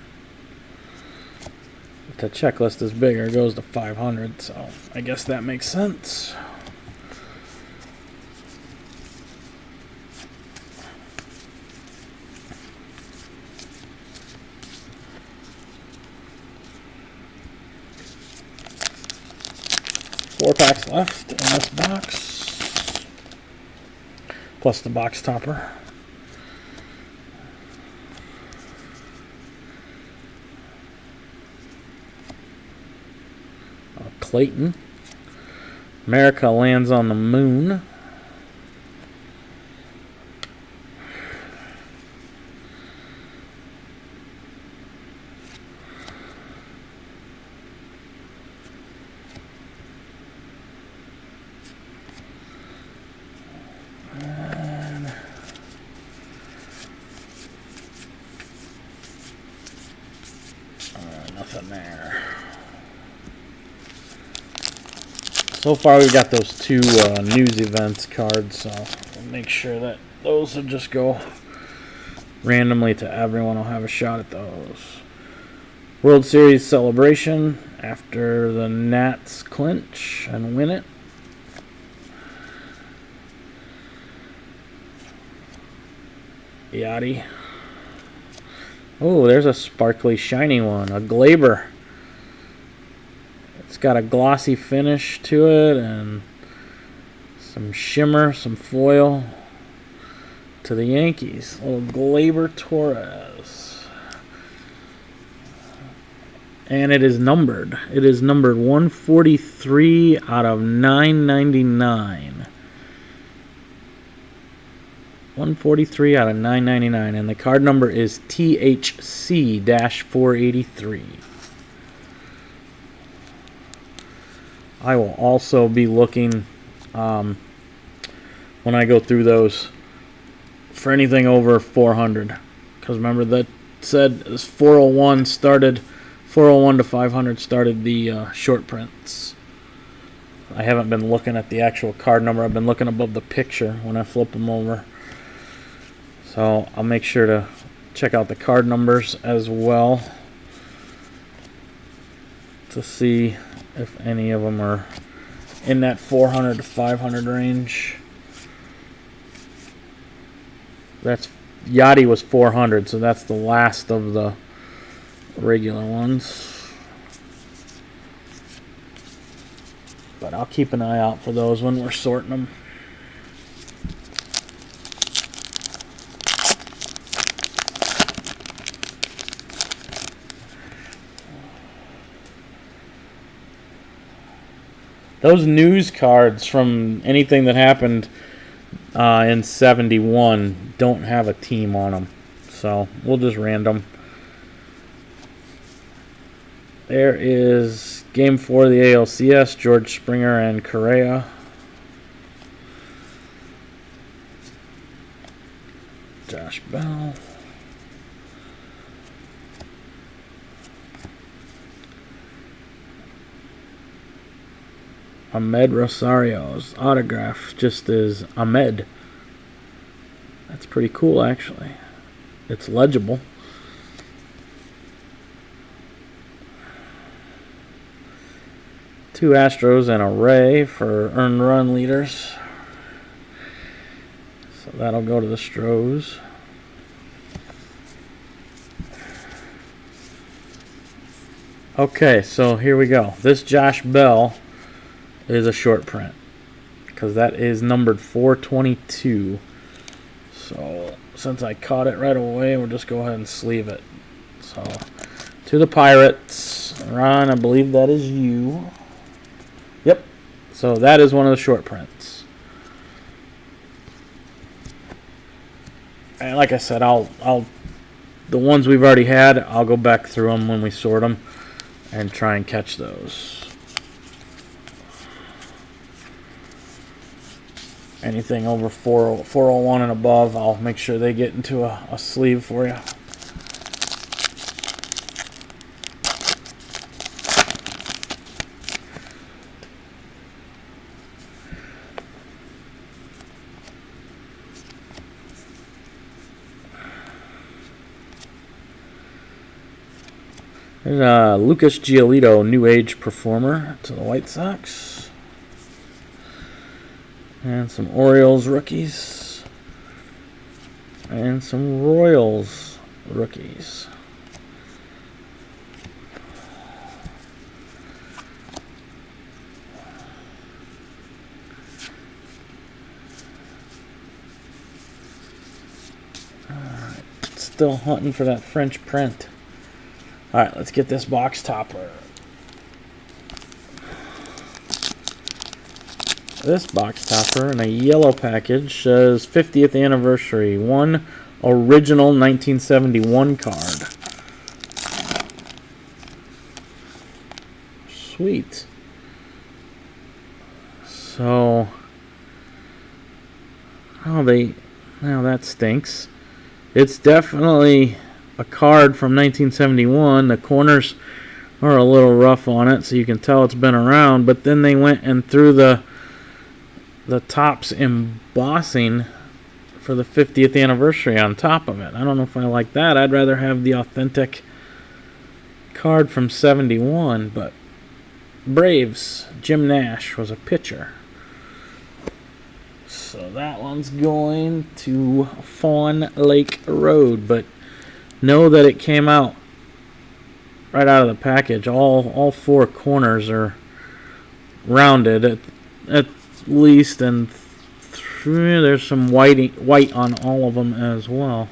The checklist is bigger, it goes to 500, so I guess that makes sense. Four packs left in this box, plus the box topper. Clayton. America lands on the moon. Nothing there. So far we've got those 2 news events cards, so we'll make sure that those will just go randomly to everyone. I'll have a shot at those. World Series celebration after the Nats clinch and win it. Yachty. Oh, there's a sparkly shiny one, a Glaber. It's got a glossy finish to it and some shimmer, some foil to the Yankees. Little Glaber Torres. And it is numbered. It is numbered 143 out of 999. 143 out of 999. And the card number is THC-483. I will also be looking when I go through those for anything over 400, because remember that said it was 401 started, 401 to 500 started the short prints. I haven't been looking at the actual card number. I've been looking above the picture when I flip them over, so I'll make sure to check out the card numbers as well to see if any of them are in that 400 to 500 range. That's Yachty was 400, so that's the last of the regular ones. But I'll keep an eye out for those when we're sorting them. Those news cards from anything that happened in 71 don't have a team on them, so we'll just random. There is Game 4 of the ALCS, George Springer and Correa. Josh Bell. Ahmed Rosario's autograph just is Ahmed. That's pretty cool, actually. It's legible. Two Astros and a Ray for earned run leaders. So that'll go to the Stros. Okay, so here we go. This Josh Bell is a short print because that is numbered 422. So since I caught it right away, we'll just go ahead and sleeve it. So to the Pirates, Ron, I believe that is you. Yep. So that is one of the short prints. And like I said, I'll the ones we've already had, I'll go back through them when we sort them and try and catch those. Anything over 401 and above, I'll make sure they get into a sleeve for you. There's Lucas Giolito, New Age Performer to the White Sox. And some Orioles rookies. And some Royals rookies. Alright, still hunting for that French print. Alright, let's get this box topper. This box topper in a yellow package says 50th anniversary. One original 1971 card. Sweet. So, now that stinks. It's definitely a card from 1971. The corners are a little rough on it, so you can tell it's been around. But then they went and threw the top's embossing for the 50th anniversary on top of it. I don't know if I like that. I'd rather have the authentic card from 71. But Braves, Jim Nash was a pitcher. So that one's going to Fawn Lake Road, but know that it came out right out of the package. All four corners are rounded at least, and there's some white on all of them as well.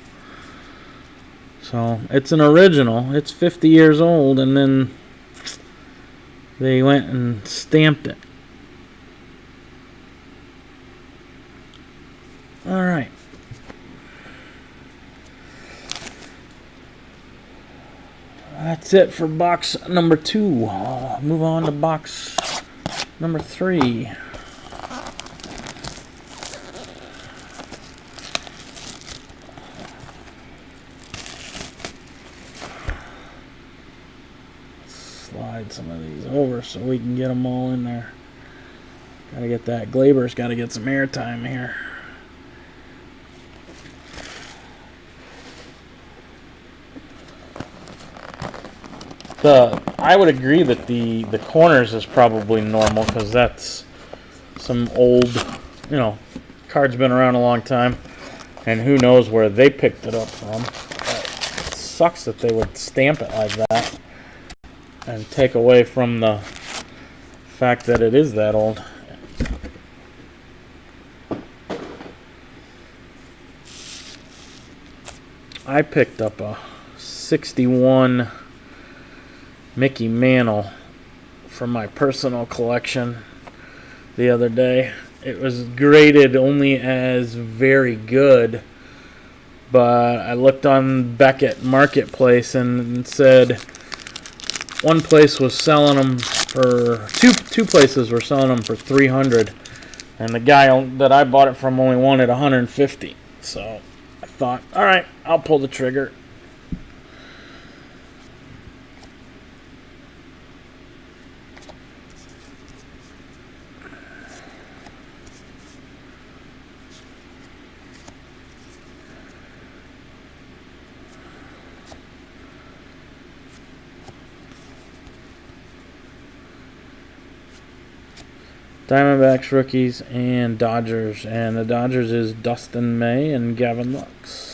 So it's an original. It's 50 years old, and then they went and stamped it. All right. That's it for box number 2. I'll move on to box number 3. Slide some of these over so we can get them all in there. Gotta get that. Glaber's gotta get some airtime here. I would agree that the corners is probably normal because that's some old, card's been around a long time, and who knows where they picked it up from. It sucks that they would stamp it like that and take away from the fact that it is that old. I picked up a 61 Mickey Mantle from my personal collection the other day. It was graded only as very good, but I looked on Beckett Marketplace and it said one place was selling them for two places were selling them for $300, and the guy that I bought it from only wanted $150. So I thought, all right, I'll pull the trigger. Diamondbacks rookies and Dodgers. And the Dodgers is Dustin May and Gavin Lux.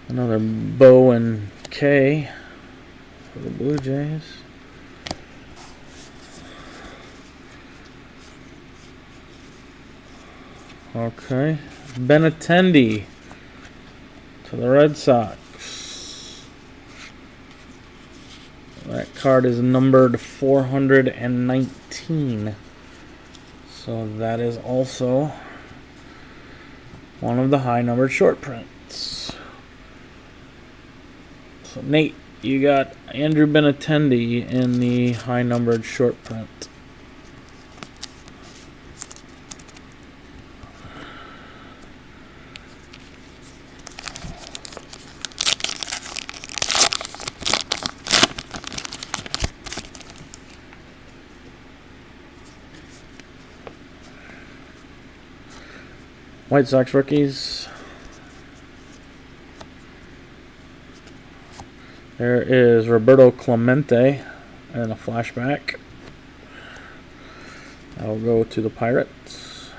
Another Bo and K for the Blue Jays. Okay. Benintendi to the Red Sox. That card is numbered 419. So that is also one of the high numbered short prints. So Nate, you got Andrew Benintendi in the high numbered short print. White Sox rookies. There is Roberto Clemente and a flashback. That'll go to the Pirates.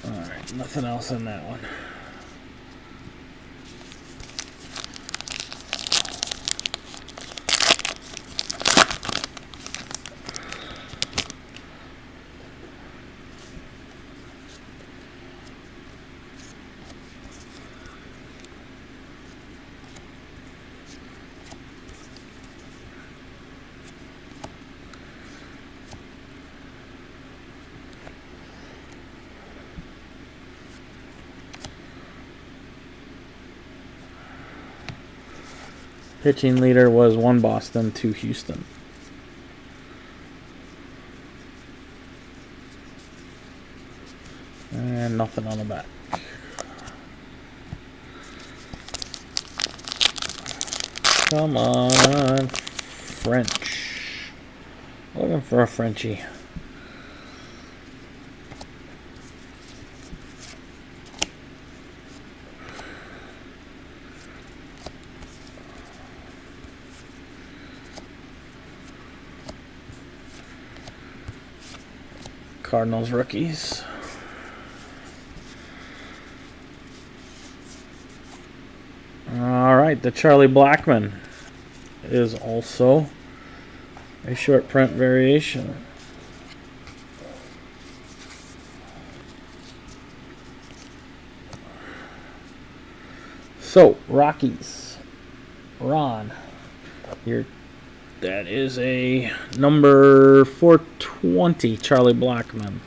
Alright, nothing else in that one. Pitching leader was 1 Boston, 2 Houston. And nothing on the back. Come on, French. Looking for a Frenchie. Cardinals rookies. All right, the Charlie Blackmon is also a short print variation. So, Rockies. Ron, that is a number 420 Charlie Blackmon.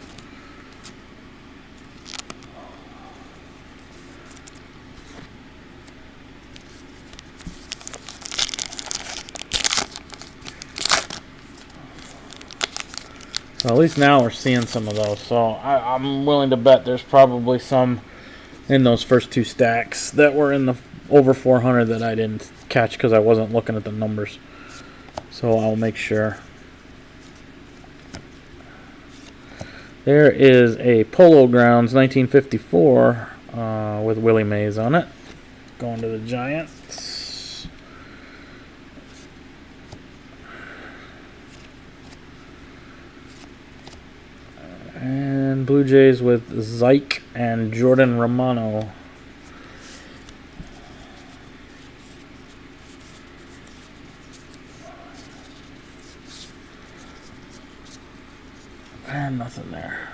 So at least now we're seeing some of those. So I'm willing to bet there's probably some in those first 2 stacks that were in the over 400 that I didn't catch because I wasn't looking at the numbers. So I'll make sure. There is a Polo Grounds 1954 with Willie Mays on it. Going to the Giants. And Blue Jays with Zike and Jordan Romano. And nothing there.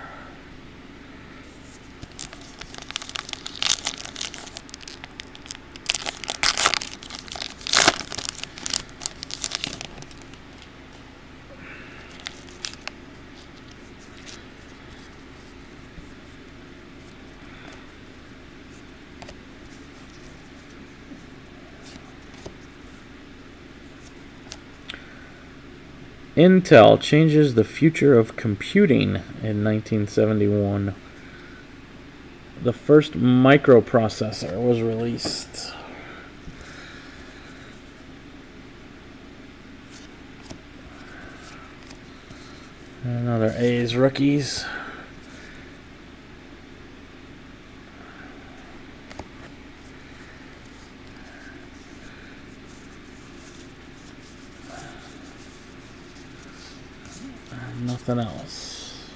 Intel changes the future of computing in 1971. The first microprocessor was released. Another A's rookies. Nothing else.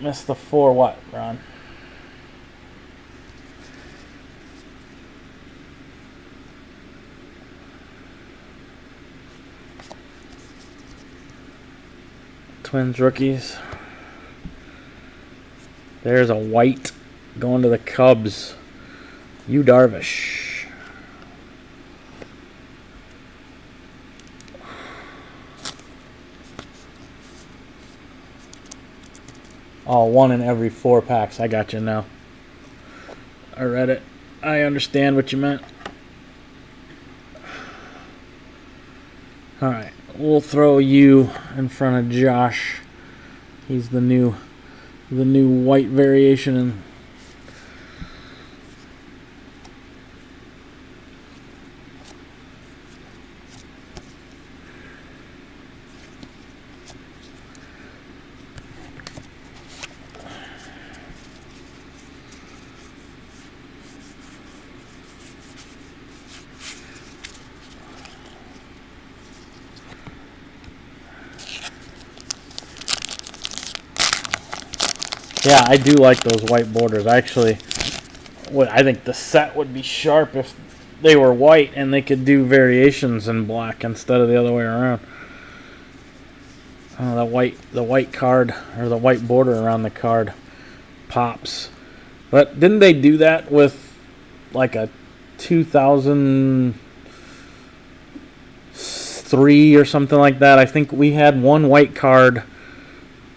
Missed the 4 what, Ron? Twins rookies. There's a white going to the Cubs. Yu Darvish. Oh, 1 in every 4 packs. I got you now. I read it. I understand what you meant. Alright, we'll throw you in front of Josh. He's the new white variation. And yeah, I do like those white borders. Actually, I think the set would be sharp if they were white and they could do variations in black instead of the other way around. The white card or the white border around the card pops. But didn't they do that with like a 2003 or something like that? I think we had one white card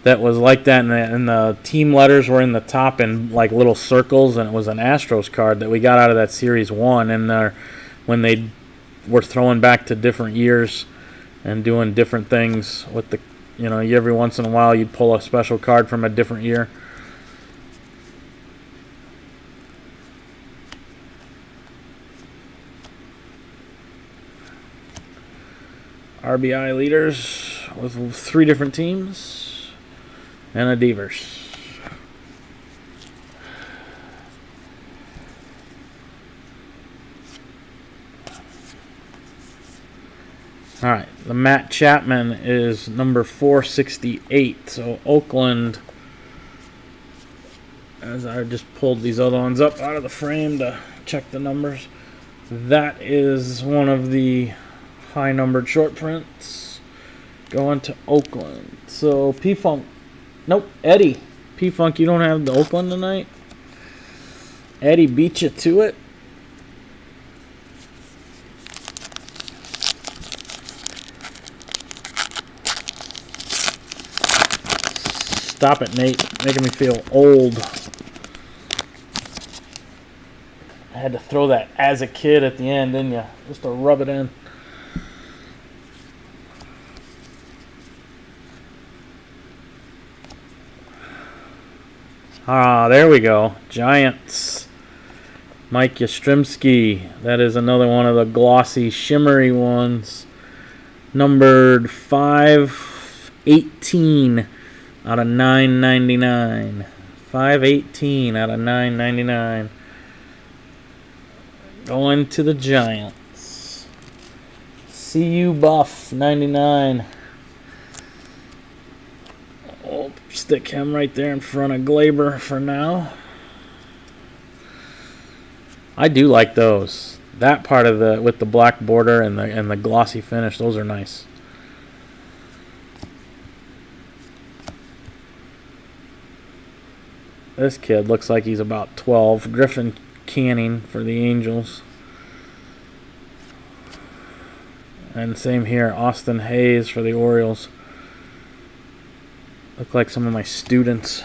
that was like that, and the team letters were in the top in like little circles, and it was an Astros card that we got out of that Series 1. And when they were throwing back to different years and doing different things with the, every once in a while you'd pull a special card from a different year. RBI leaders with 3 different teams. And a Devers. All right, the Matt Chapman is number 468. So Oakland, as I just pulled these other ones up out of the frame to check the numbers, that is one of the high-numbered short prints going to Oakland. So P-Funk. Nope, Eddie. P-Funk, you don't have the Oakland tonight? Eddie beat you to it? Stop it, Nate. Making me feel old. I had to throw that as a kid at the end, didn't you? Just to rub it in. There we go. Giants. Mike Yastrzemski. That is another one of the glossy, shimmery ones. Numbered 518 out of 999. 518 out of 999. Going to the Giants. CU Buff 99. We'll stick him right there in front of Glaber for now. I do like those. That part of the with the black border and the glossy finish, those are nice. This kid looks like he's about 12. Griffin Canning for the Angels. And same here, Austin Hayes for the Orioles. Look like some of my students.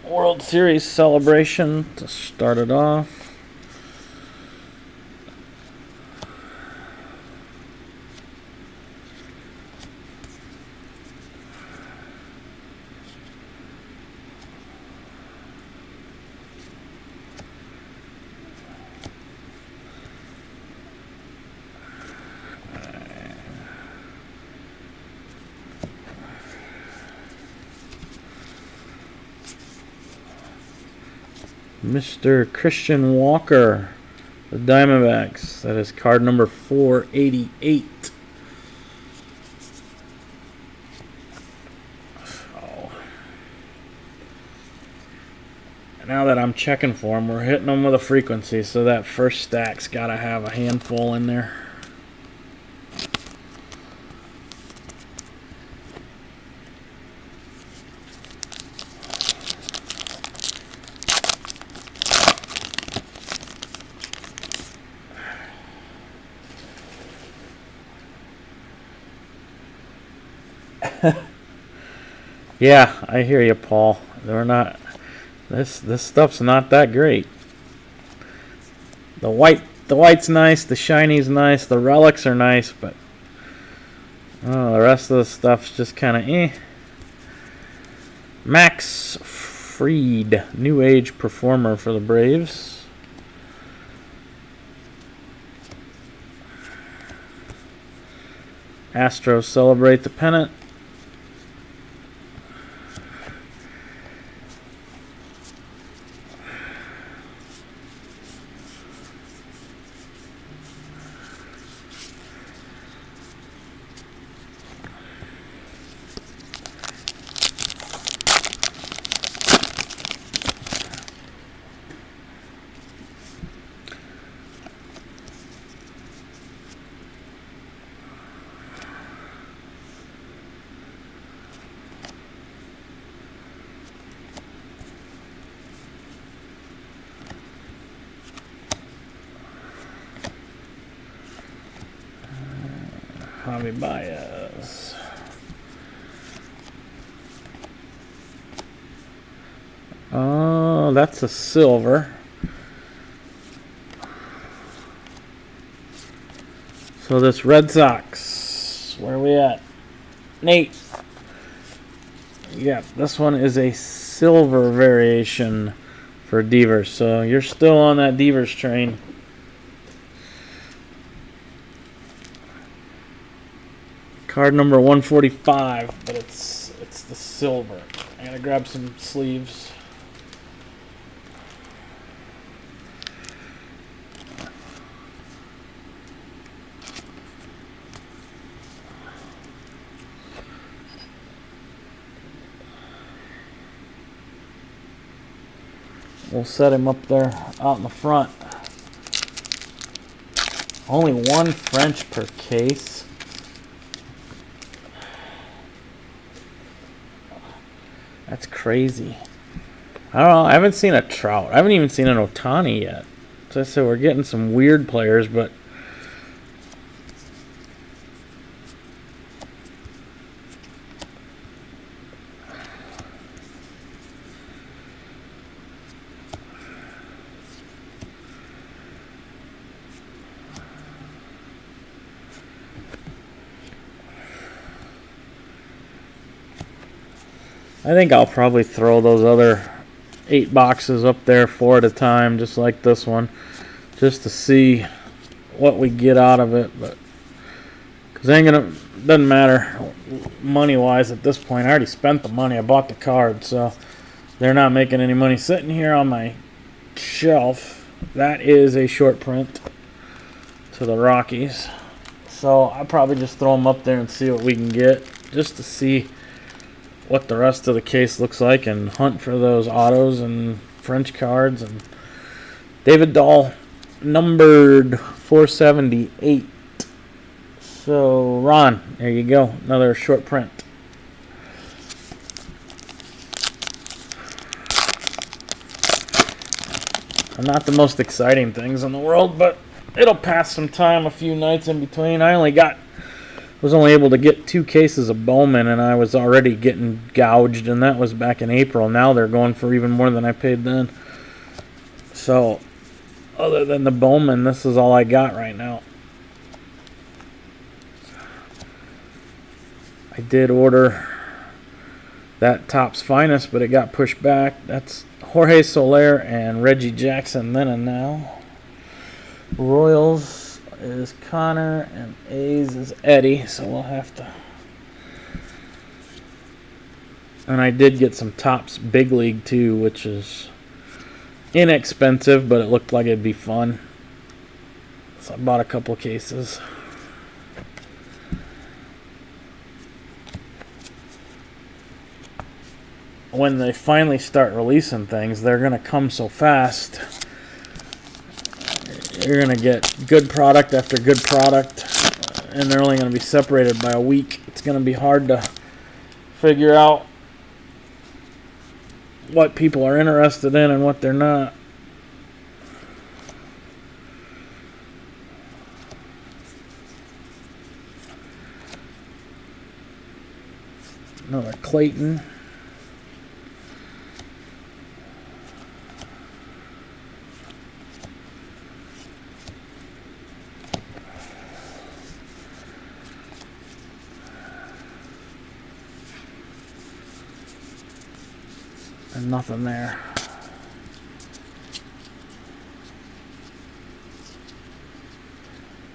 World Series celebration to start it off. Mr. Christian Walker, the Diamondbacks. That is card number 488. Oh. Now that I'm checking for them, we're hitting them with a frequency, so that first stack's got to have a handful in there. Yeah, I hear you, Paul. They're not. This stuff's not that great. The white's nice. The shiny's nice. The relics are nice, but the rest of the stuff's just kind of eh. Max Fried, new age performer for the Braves. Astros celebrate the pennant. Javi Baez. Oh, that's a silver. So this Red Sox, where are we at? Nate. Yeah, this one is a silver variation for Devers. So you're still on that Devers train. Card number 145, but it's the silver. I gotta grab some sleeves. We'll set him up there out in the front. Only one French per case. That's crazy. I don't know. I haven't seen a Trout. I haven't even seen an Ohtani yet. So I said we're getting some weird players, but I think I'll probably throw those other 8 boxes up there 4 at a time, just like this one, just to see what we get out of it. But because doesn't matter money wise at this point. I already spent the money. I bought the card, so They're not making any money sitting here on my shelf. That is a short print to the Rockies. So I'll probably just throw them up there and see what we can get, just to see what the rest of the case looks like and hunt for those autos and French cards. And David Dahl, numbered 478. So Ron, there you go, another short print. Not the most exciting things in the world, but it'll pass some time, a few nights in between. I was only able to get 2 cases of Bowman, and I was already getting gouged, and that was back in April. Now they're going for even more than I paid then. So, other than the Bowman, this is all I got right now. I did order that Topps Finest, but it got pushed back. That's Jorge Soler and Reggie Jackson then and now. Royals is Connor and A's is Eddie, so we'll have to. And I did get some Topps Big League too, which is inexpensive, but it looked like it'd be fun. So I bought a couple cases. When they finally start releasing things, they're going to come so fast. You're going to get good product after good product, and they're only going to be separated by a week. It's going to be hard to figure out what people are interested in and what they're not. Another Clayton. And nothing there.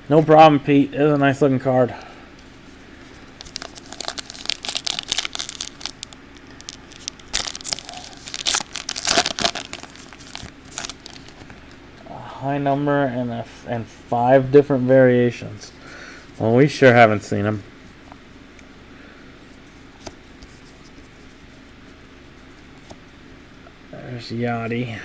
No problem, Pete. It is a nice looking card. A high number and 5 different variations. Well, we sure haven't seen them. There's Yachty.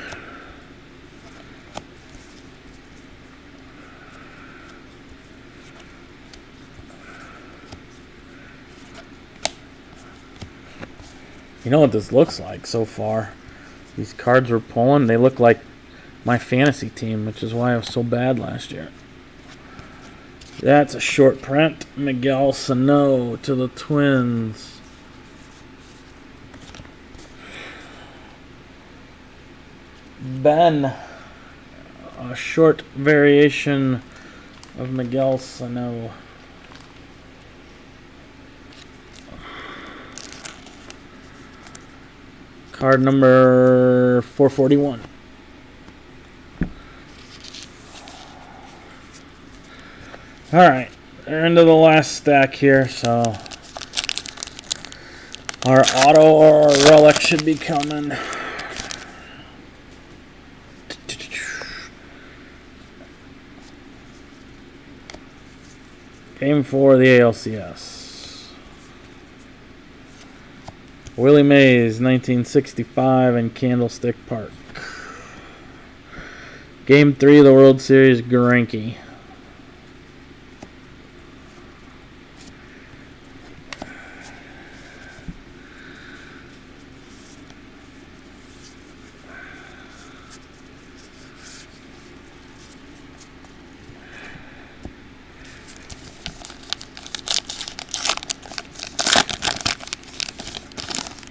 You know what this looks like so far? These cards we're pulling, they look like my fantasy team, which is why I was so bad last year. That's a short print. Miguel Sano to the Twins. Ben, a short variation of Miguel Sano. Card number 441. Alright, we're into the last stack here, so our auto or our relic should be coming. Game 4 of the ALCS. Willie Mays, 1965 in Candlestick Park. Game 3 of the World Series, Garanke.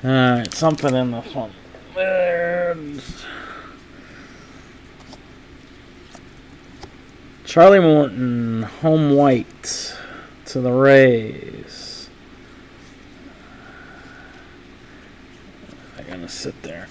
Alright, something in this one. There's Charlie Morton, home white to the Rays. I'm gonna sit there.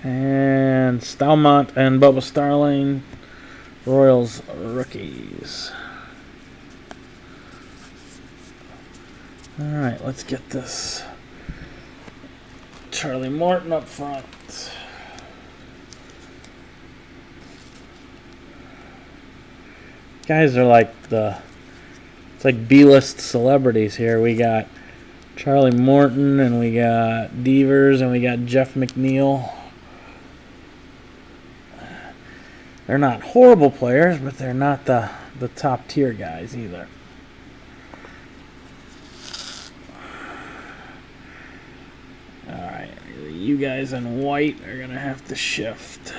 And Stalmont and Bubba Starling Royals rookies. Alright, let's get this Charlie Morton up front. Guys are like it's like B-list celebrities here. We got Charlie Morton, and we got Devers, and we got Jeff McNeil. They're not horrible players, but they're not the top tier guys either. Alright, you guys in white are going to have to shift.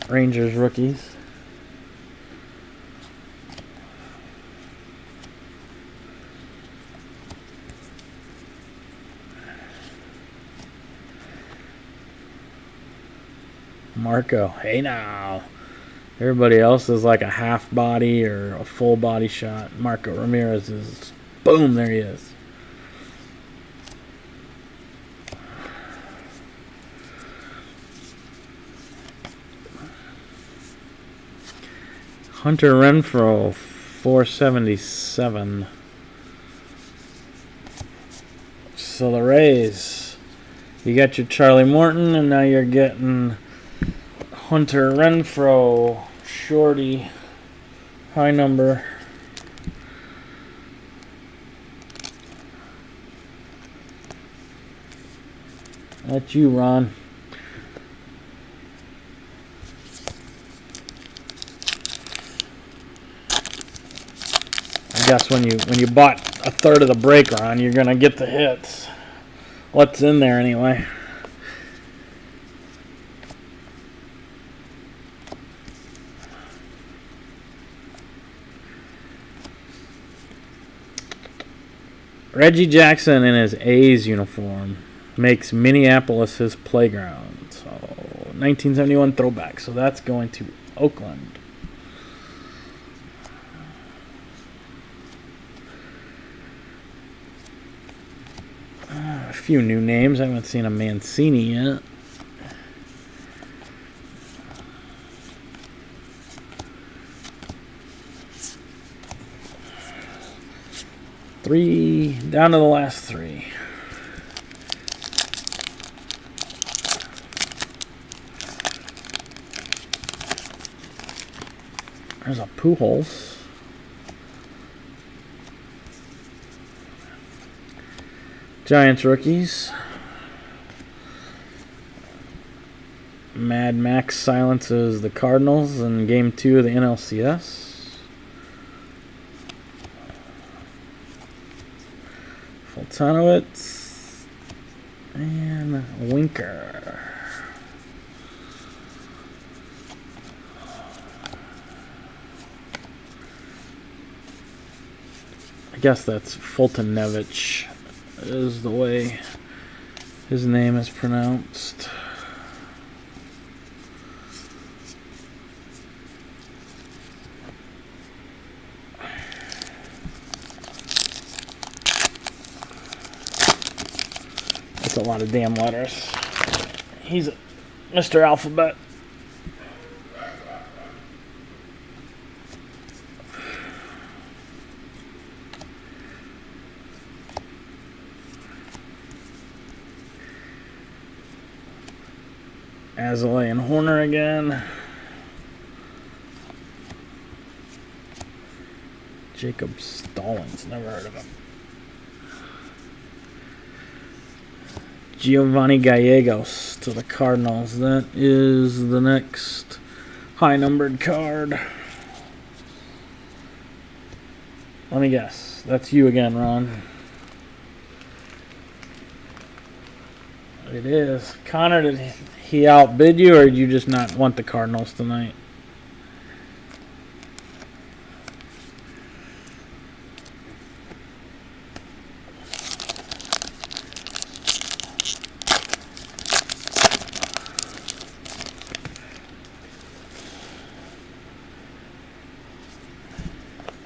Rangers rookies. Marco, hey now. Everybody else is like a half body or a full body shot. Marco Ramirez is, boom, there he is. Hunter Renfroe, 477. So the Rays, you got your Charlie Morton, and now you're getting Hunter Renfroe, shorty, high number. That's you, Ron. I guess when you bought a third of the break, Ron, you're gonna get the hits. What's in there anyway? Reggie Jackson in his A's uniform makes Minneapolis his playground. So 1971 throwback. So that's going to Oakland. A few new names. I haven't seen a Mancini yet. Three down to the last three. There's a Pujols. Giants rookies. Mad Max silences the Cardinals in Game 2 of the NLCS. Fultonowitz and Winker. I guess that's Fultonevich is the way his name is pronounced. That's a lot of damn letters. He's Mr. Alphabet. Azalea and Horner again. Jacob Stallings, never heard of him. Giovanni Gallegos to the Cardinals. That is the next high-numbered card. Let me guess. That's you again, Ron. It is. Connor, did he outbid you, or did you just not want the Cardinals tonight?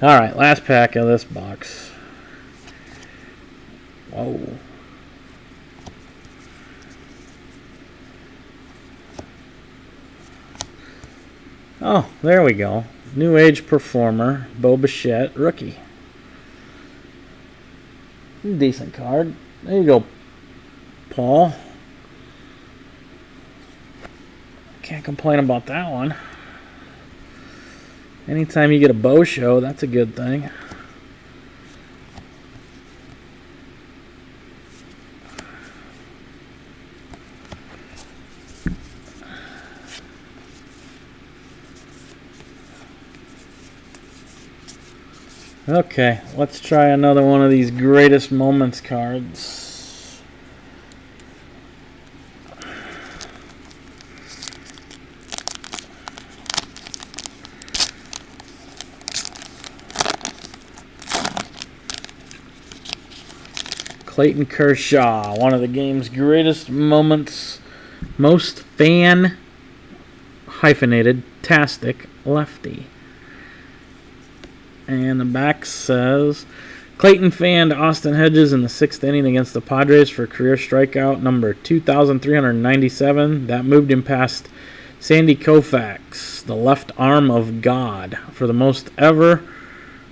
All right, last pack of this box. Whoa. Oh, there we go. New Age Performer, Bo Bichette, rookie. Decent card. There you go, Paul. Can't complain about that one. Anytime you get a Bo show, that's a good thing. Okay, let's try another one of these greatest moments cards. Clayton Kershaw, one of the game's greatest moments, most fan hyphenated tastic lefty. And the back says, Clayton fanned Austin Hedges in the 6th inning against the Padres for career strikeout number 2,397. That moved him past Sandy Koufax, the left arm of God, for the most ever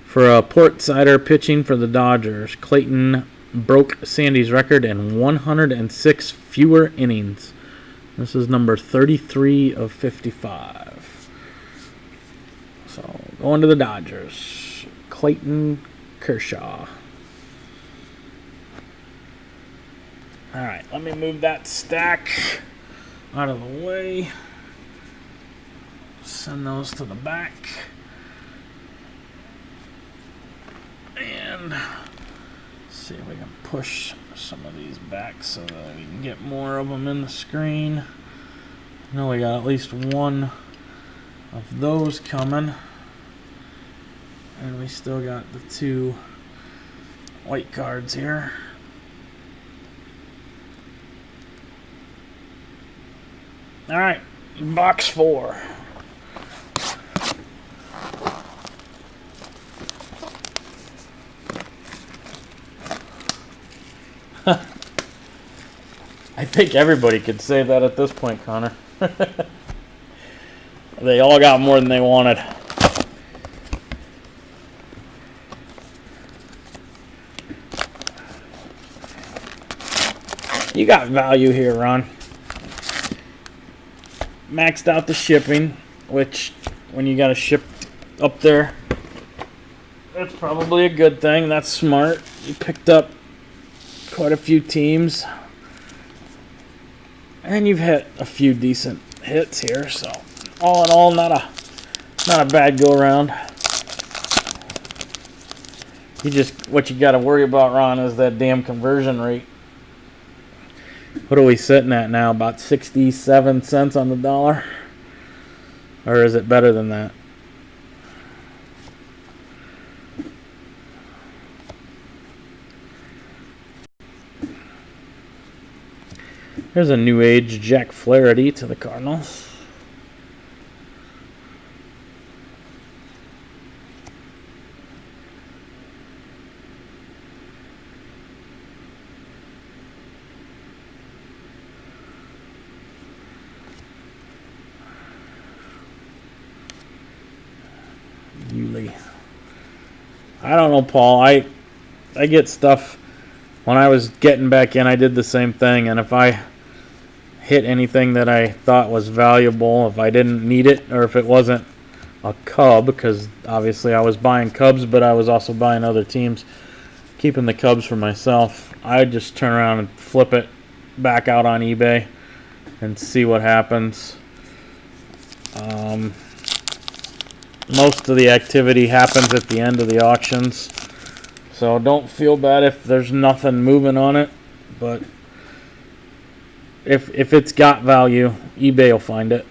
for a Port Sider pitching for the Dodgers. Clayton broke Sandy's record in 106 fewer innings. This is number 33 of 55. So, going to the Dodgers. Clayton Kershaw. Alright, let me move that stack out of the way. Send those to the back. And see if we can push some of these back so that we can get more of them in the screen. I know we got at least one of those coming. And we still got the 2 white cards here. Alright, box 4. I think everybody could say that at this point, Connor. They all got more than they wanted. You got value here, Ron. Maxed out the shipping, which when you got to ship up there, that's probably a good thing. That's smart. You picked up quite a few teams, and you've hit a few decent hits here. So, all in all, not a bad go around. What you got to worry about, Ron, is that damn conversion rate. What are we sitting at now? About 67 cents on the dollar? Or is it better than that? There's a New Age Jack Flaherty to the Cardinals. I don't know, Paul. I get stuff. When I was getting back in, I did the same thing. And if I hit anything that I thought was valuable, if I didn't need it, or if it wasn't a Cub, because obviously I was buying Cubs, but I was also buying other teams, keeping the Cubs for myself, I'd just turn around and flip it back out on eBay and see what happens. Most of the activity happens at the end of the auctions, so don't feel bad if there's nothing moving on it, but If it's got value, eBay will find it.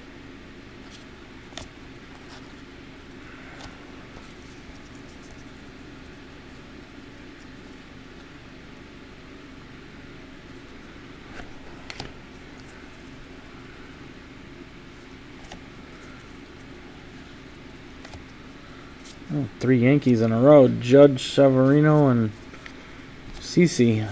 Oh, 3 Yankees in a row. Judge, Severino, and CeCe.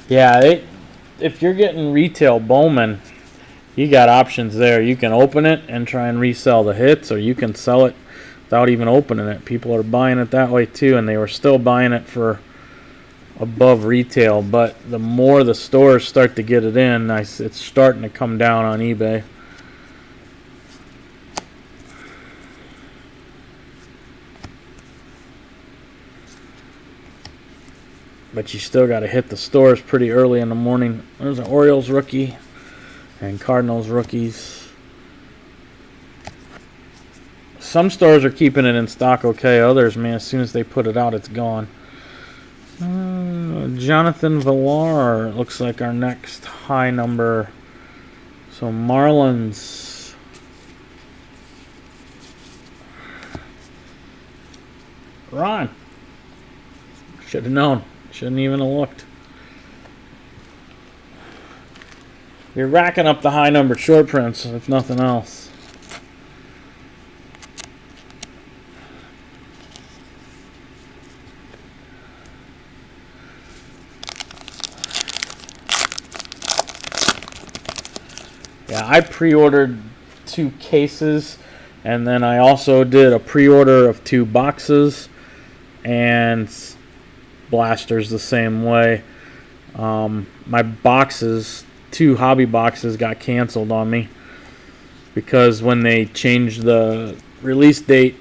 Yeah, if you're getting retail Bowman, you got options there. You can open it and try and resell the hits, or you can sell it without even opening it. People are buying it that way too, and they were still buying it for above retail. But the more the stores start to get it in, it's starting to come down on eBay. But you still got to hit the stores pretty early in the morning. There's an Orioles rookie and Cardinals rookies. Some stores are keeping it in stock okay. Others, man, as soon as they put it out, it's gone. Jonathan Villar looks like our next high number. So Marlins. Ron. Should have known. Shouldn't even have looked. You're racking up the high numbered short prints, if nothing else. Yeah, I pre-ordered 2 cases, and then I also did a pre-order of 2 boxes, and blasters the same way. My boxes, 2 hobby boxes, got canceled on me because when they changed the release date,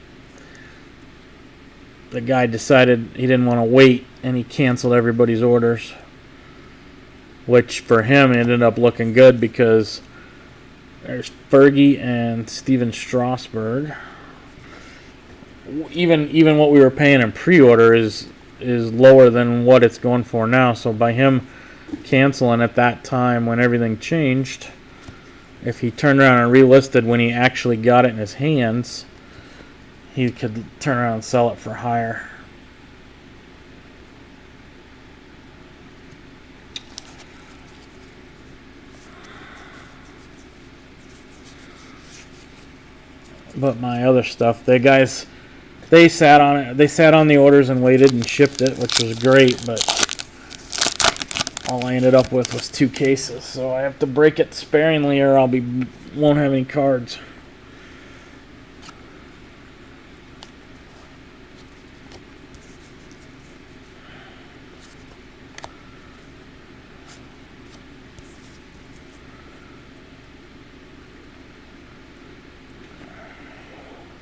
the guy decided he didn't want to wait, and he canceled everybody's orders, which for him ended up looking good because there's Fergie and Steven Strasburg. Even what we were paying in pre-order is lower than what it's going for now. So by him canceling at that time when everything changed, if he turned around and relisted when he actually got it in his hands, he could turn around and sell it for higher. But my other stuff, they sat on it. They sat on the orders and waited and shipped it, which was great. But all I ended up with was 2 cases, so I have to break it sparingly, or won't have any cards.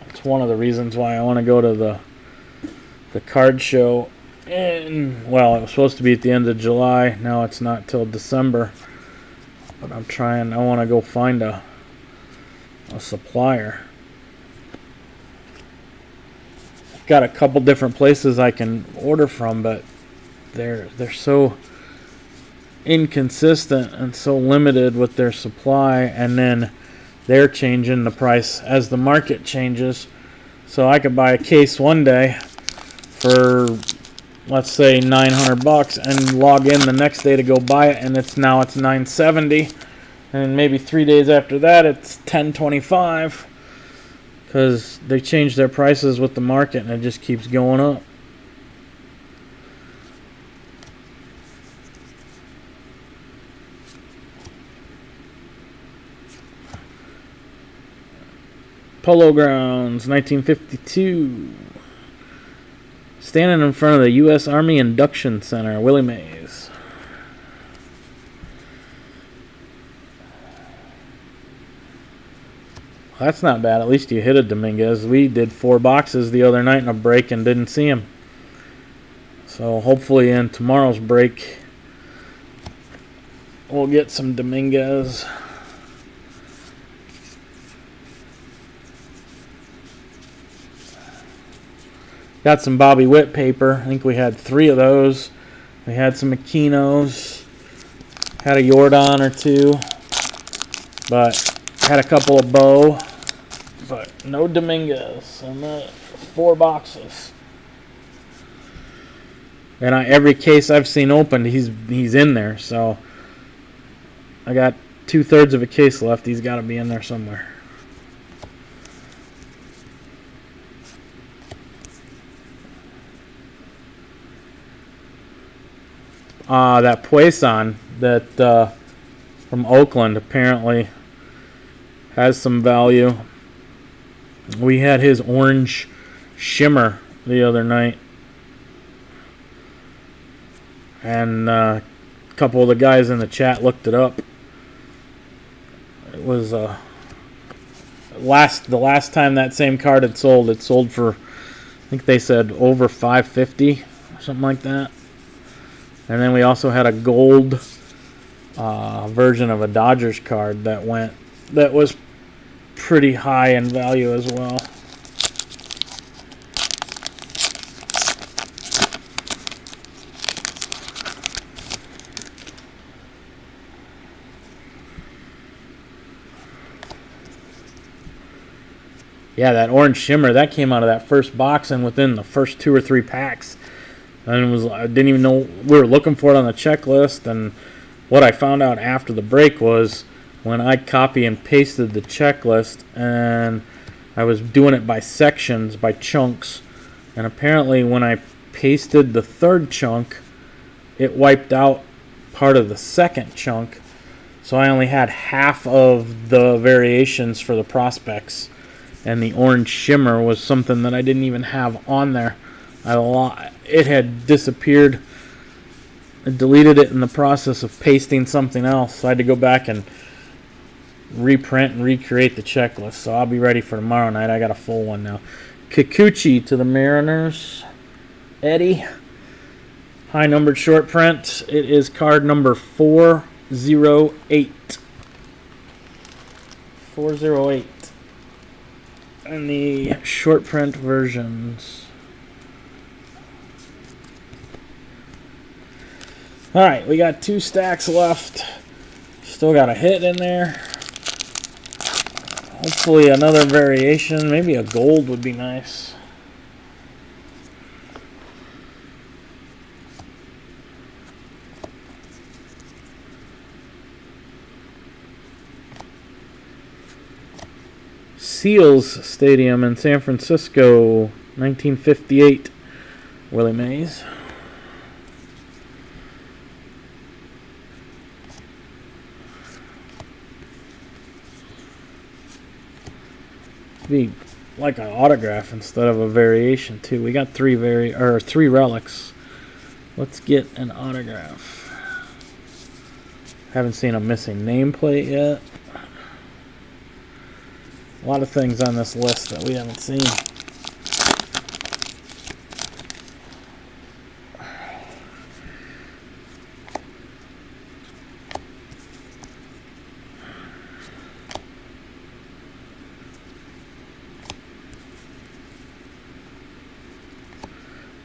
It's one of the reasons why I want to go to the card show. And well, it was supposed to be at the end of July. Now it's not till December. But I want to go find a supplier. I've got a couple different places I can order from, but they're so inconsistent and so limited with their supply, and then they're changing the price as the market changes. So I could buy a case one day for, let's say, $900 and log in the next day to go buy it, and it's $970, and maybe 3 days after that it's $1025, because they change their prices with the market and it just keeps going up. Polo Grounds, 1952. Standing in front of the U.S. Army Induction Center, Willie Mays. That's not bad. At least you hit a Dominguez. We did 4 boxes the other night in a break and didn't see him. So hopefully in tomorrow's break we'll get some Dominguez. Got some Bobby Witt paper. I think we had 3 of those. We had some Aquinos. Had a Jordan or 2. But had a couple of Bo. But no Dominguez. And 4 boxes. And every case I've seen opened, he's in there. So I got 2/3 of a case left. He's got to be in there somewhere. That Poisson that from Oakland apparently has some value. We had his orange shimmer the other night. And a couple of the guys in the chat looked it up. It was the last time that same card had sold, it sold for, I think they said over $550 or something like that. And then we also had a gold version of a Dodgers card that was pretty high in value as well. Yeah, that orange shimmer, that came out of that first box and within the first 2 or 3 packs. And I didn't even know we were looking for it on the checklist. And what I found out after the break was when I copy and pasted the checklist, and I was doing it by sections, by chunks. And apparently when I pasted the 3rd chunk, it wiped out part of the 2nd chunk. So I only had half of the variations for the prospects. And the orange shimmer was something that I didn't even have on there. It had disappeared. I deleted it in the process of pasting something else. So I had to go back and reprint and recreate the checklist. So I'll be ready for tomorrow night. I got a full one now. Kikuchi to the Mariners. Eddie. High numbered short print. It is card number 408. 408. And the short print versions. Alright, we got 2 stacks left. Still got a hit in there. Hopefully another variation. Maybe a gold would be nice. Seals Stadium in San Francisco, 1958. Willie Mays. Be like an autograph instead of a variation too. We got 3 relics. Let's get an autograph. Haven't seen a missing nameplate yet. A lot of things on this list that we haven't seen.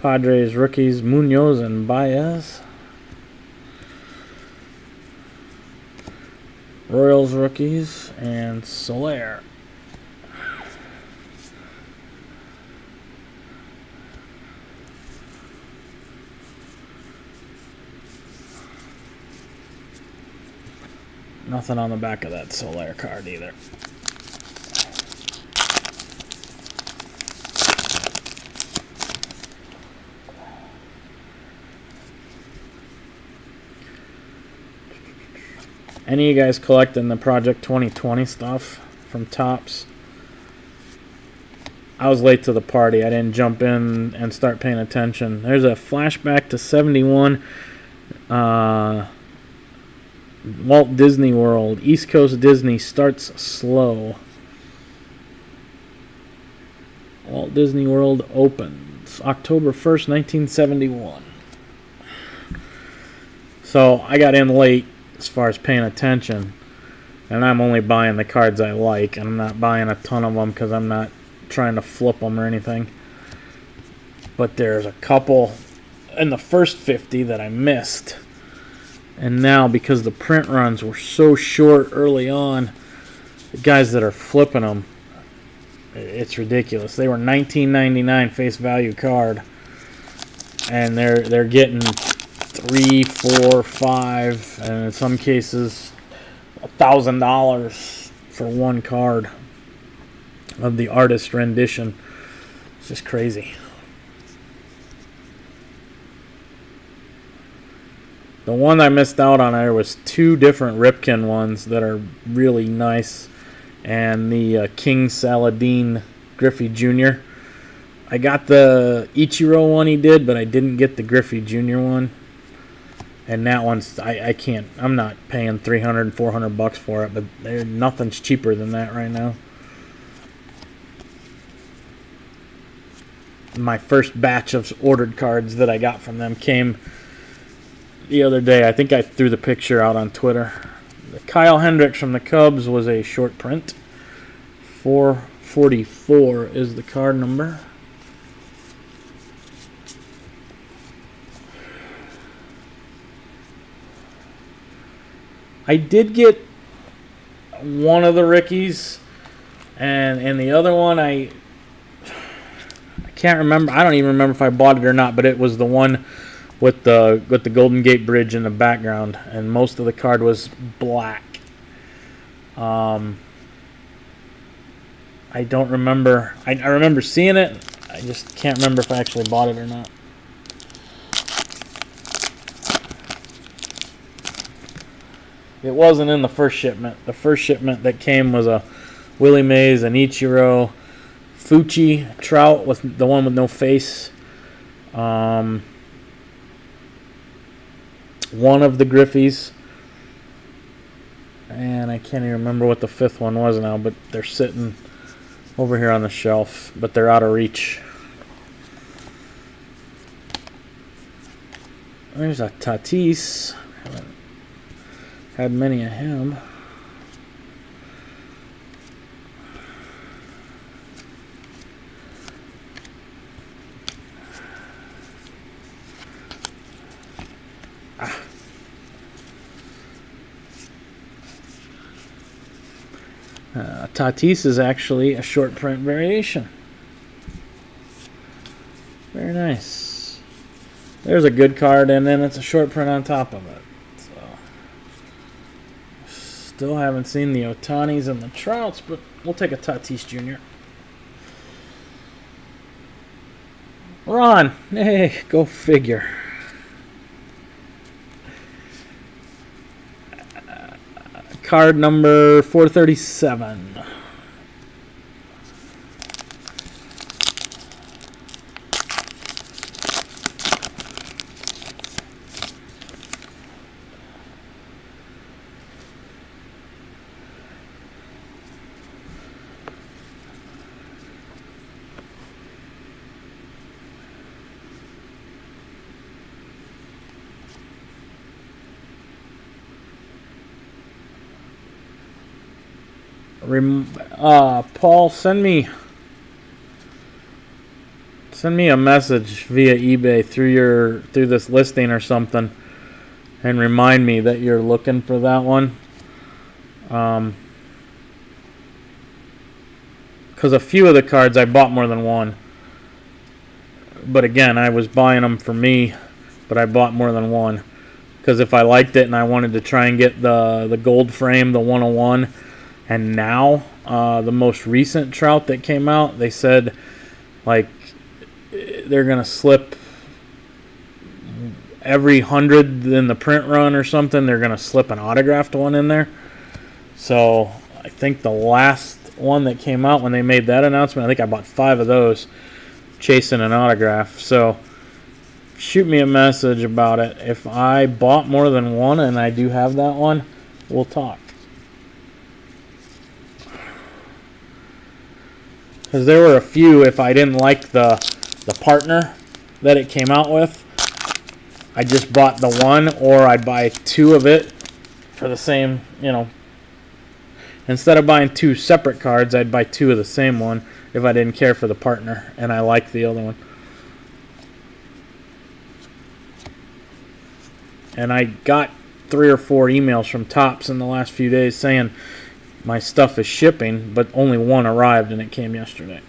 Padres rookies Munoz and Baez. Royals rookies and Soler. Nothing on the back of that Soler card either. Any of you guys collecting the Project 2020 stuff from Topps? I was late to the party. I didn't jump in and start paying attention. There's a flashback to 71. Walt Disney World. East Coast Disney starts slow. Walt Disney World opens October 1st, 1971. So I got in late as far as paying attention, and I'm only buying the cards I like. I'm not buying a ton of them because I'm not trying to flip them or anything. But there's a couple in the first 50 that I missed. And now, because the print runs were so short early on, the guys that are flipping them, it's ridiculous. They were $19.99 face value card, and they're getting $3, $4, $5, and in some cases $1,000 for one card of the artist rendition. It's just crazy. The one I missed out on, there was two different Ripken ones that are really nice, and the King Saladin Griffey Jr. I got the Ichiro one he did, but I didn't get the Griffey Jr. one. And that one's, I can't, I'm not paying $300 and $400 for it, but nothing's cheaper than that right now. My first batch of ordered cards that I got from them came the other day. I think I threw the picture out on Twitter. The Kyle Hendricks from the Cubs was a short print. 444 is the card number. I did get one of the Rickies, and the other one I can't remember. I don't even remember if I bought it or not, but it was the one with the Golden Gate Bridge in the background, and most of the card was black. I don't remember. I remember seeing it. I just can't remember if I actually bought it or not. It wasn't in the first shipment. The first shipment that came was a Willie Mays, an Ichiro, Fuchi Trout with the one with no face. One of the Griffies. And I can't even remember what the fifth one was now, but they're sitting over here on the shelf, but they're out of reach. There's a Tatis. Haven't had many of him. Tatis is actually a short print variation. Very nice. There's a good card, and then it's a short print on top of it. So, still haven't seen the Otanis and the Trouts, but we'll take a Tatis Jr. Ron, hey, go figure. Card number 437. Paul, send me a message via eBay through this listing or something, and remind me that you're looking for that one. Because a few of the cards I bought more than one, but again, I was buying them for me, but I bought more than one because if I liked it and I wanted to try and get the gold frame, the 101. And now, the most recent Trout that came out, they said, like, they're going to slip every 100 in the print run or something. They're going to slip an autographed one in there. So, I think the last one that came out when they made that announcement, I think I bought 5 of those, chasing an autograph. So, shoot me a message about it. If I bought more than one and I do have that one, we'll talk. Because there were a few, if I didn't like the partner that it came out with, I just bought the one, or I'd buy two of it for the same, instead of buying two separate cards, I'd buy two of the same one if I didn't care for the partner and I liked the other one. And I got 3 or 4 emails from Topps in the last few days saying my stuff is shipping, but only one arrived and it came yesterday.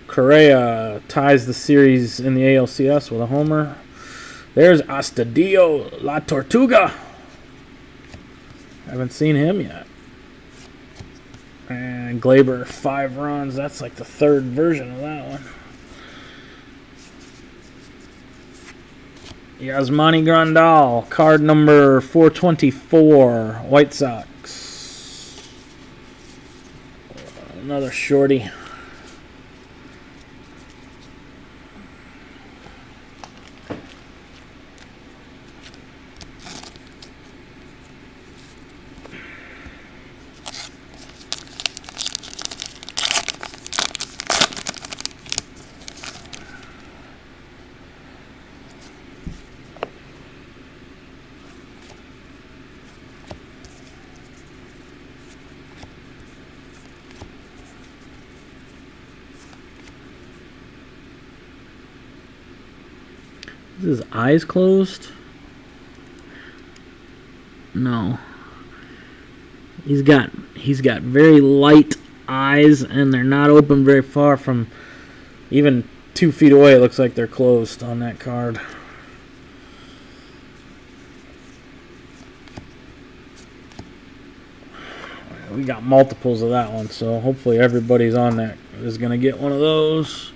Correa ties the series in the ALCS with a homer. There's Astudillo La Tortuga. Haven't seen him yet. And Glaber, 5 runs. That's like the third version of that one. Yasmani Grandal, card number 424, White Sox. Another shorty. Is his eyes closed? No. He's got very light eyes, and they're not open very far from even 2 feet away. It looks like they're closed on that card. We got multiples of that one, so hopefully everybody's on that is going to get one of those.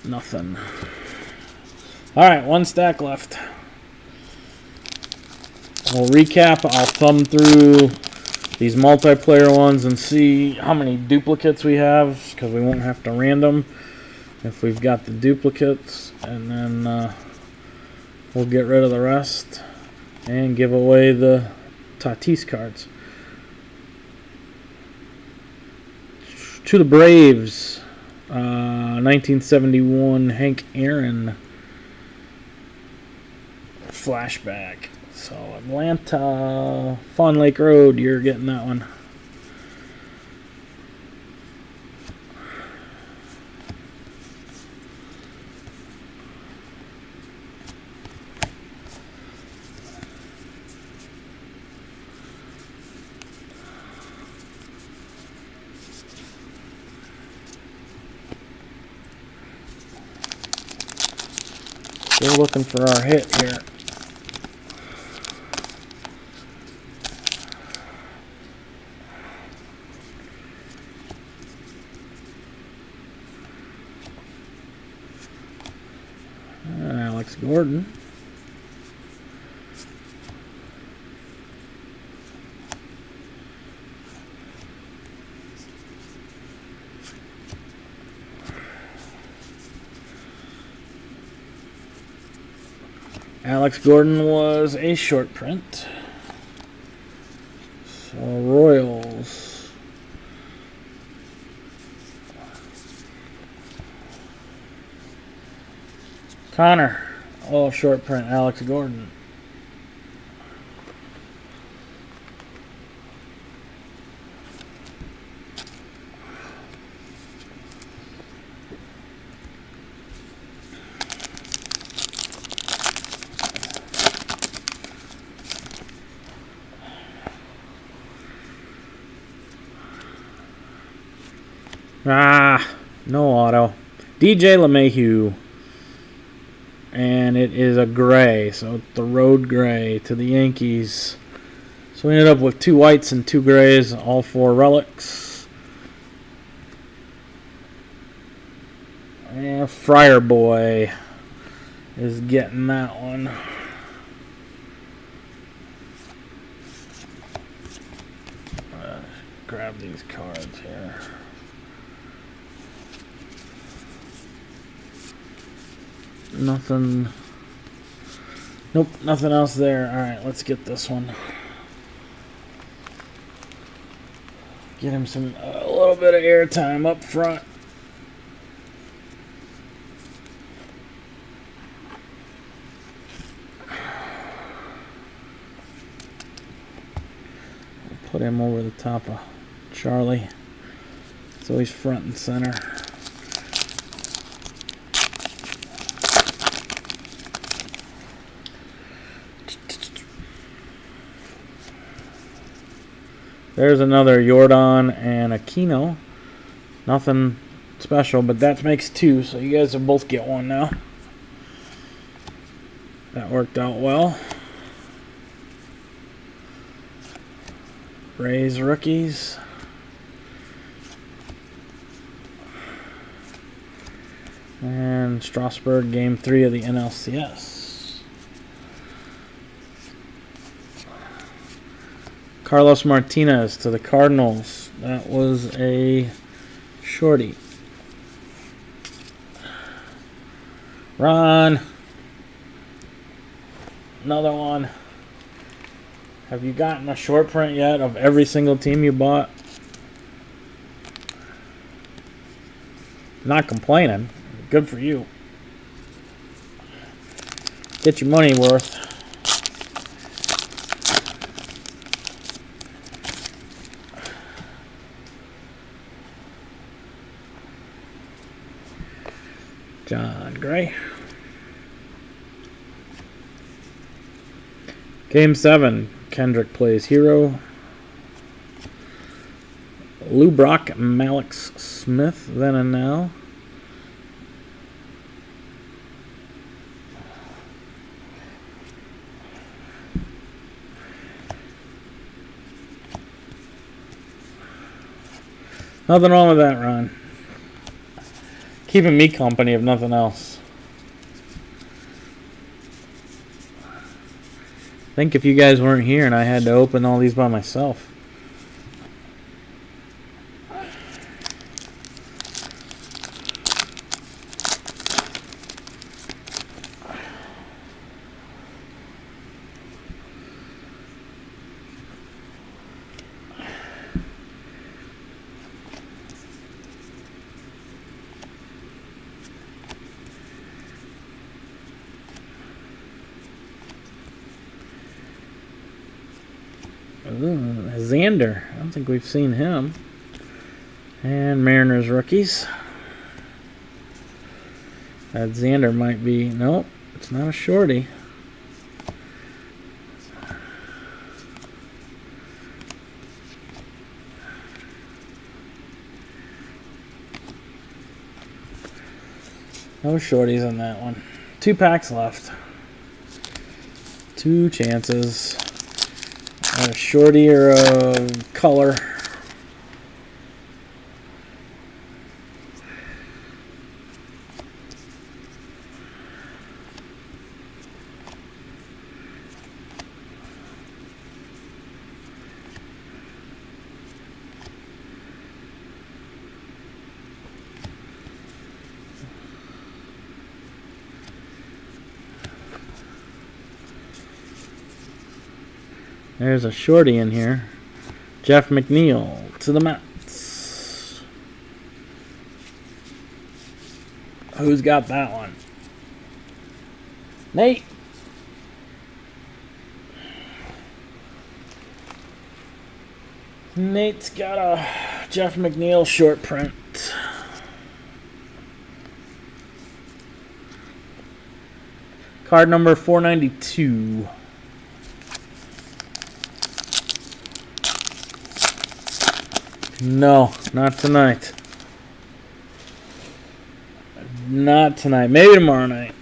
Nothing. Alright, 1 stack left. We'll recap. I'll thumb through these multiplayer ones and see how many duplicates we have, because we won't have to random if we've got the duplicates, and then we'll get rid of the rest and give away the Tatis cards. To the Braves. 1971 Hank Aaron flashback. So Atlanta, Fawn Lake Road, you're getting that one. Still looking for our hit here. Alex Gordon. Alex Gordon was a short print. So Royals. Connor. Oh, short print. Alex Gordon. No auto. DJ LeMahieu. And it is a gray, so the road gray to the Yankees. So we ended up with 2 whites and 2 grays, all 4 relics. And Friar Boy is getting that one. Grab these cards here. Nope, nothing else there. Alright, let's get this one. Get him a little bit of airtime up front. Put him over the top of Charlie, so he's front and center. There's another Jordan and Aquino. Nothing special, but that makes two, so you guys will both get one now. That worked out well. Rays rookies. And Strasburg, game 3 of the NLCS. Carlos Martinez to the Cardinals. That was a shorty. Ron. Another one. Have you gotten a short print yet of every single team you bought? Not complaining. Good for you. Get your money worth. John Gray. Game 7. Kendrick plays hero. Lou Brock, Malix Smith, then and now. Nothing wrong with that, Ron. Keeping me company if nothing else. I think if you guys weren't here and I had to open all these by myself. Xander. I don't think we've seen him. And Mariners rookies. That Xander might be... Nope, it's not a shorty. No shorties on that one. 2 packs left. 2 chances. A shorty or a color. There's a shorty in here. Jeff McNeil to the Mets. Who's got that one? Nate. Nate's got a Jeff McNeil short print. Card number 492. No, not tonight. Not tonight. Maybe tomorrow night.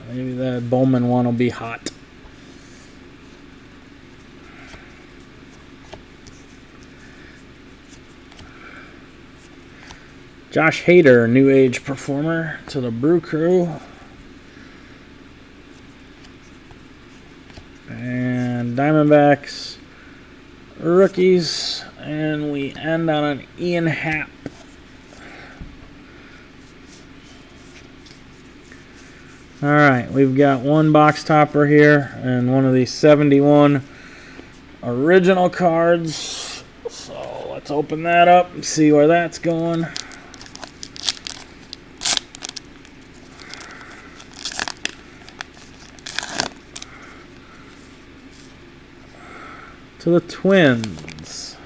Maybe that Bowman one will be hot. Josh Hader, New Age performer to the Brew Crew. And Diamondbacks rookies. And we end on an Ian Happ. Alright, we've got one box topper here and one of these 71 original cards. So let's open that up and see where that's going. To the Twins.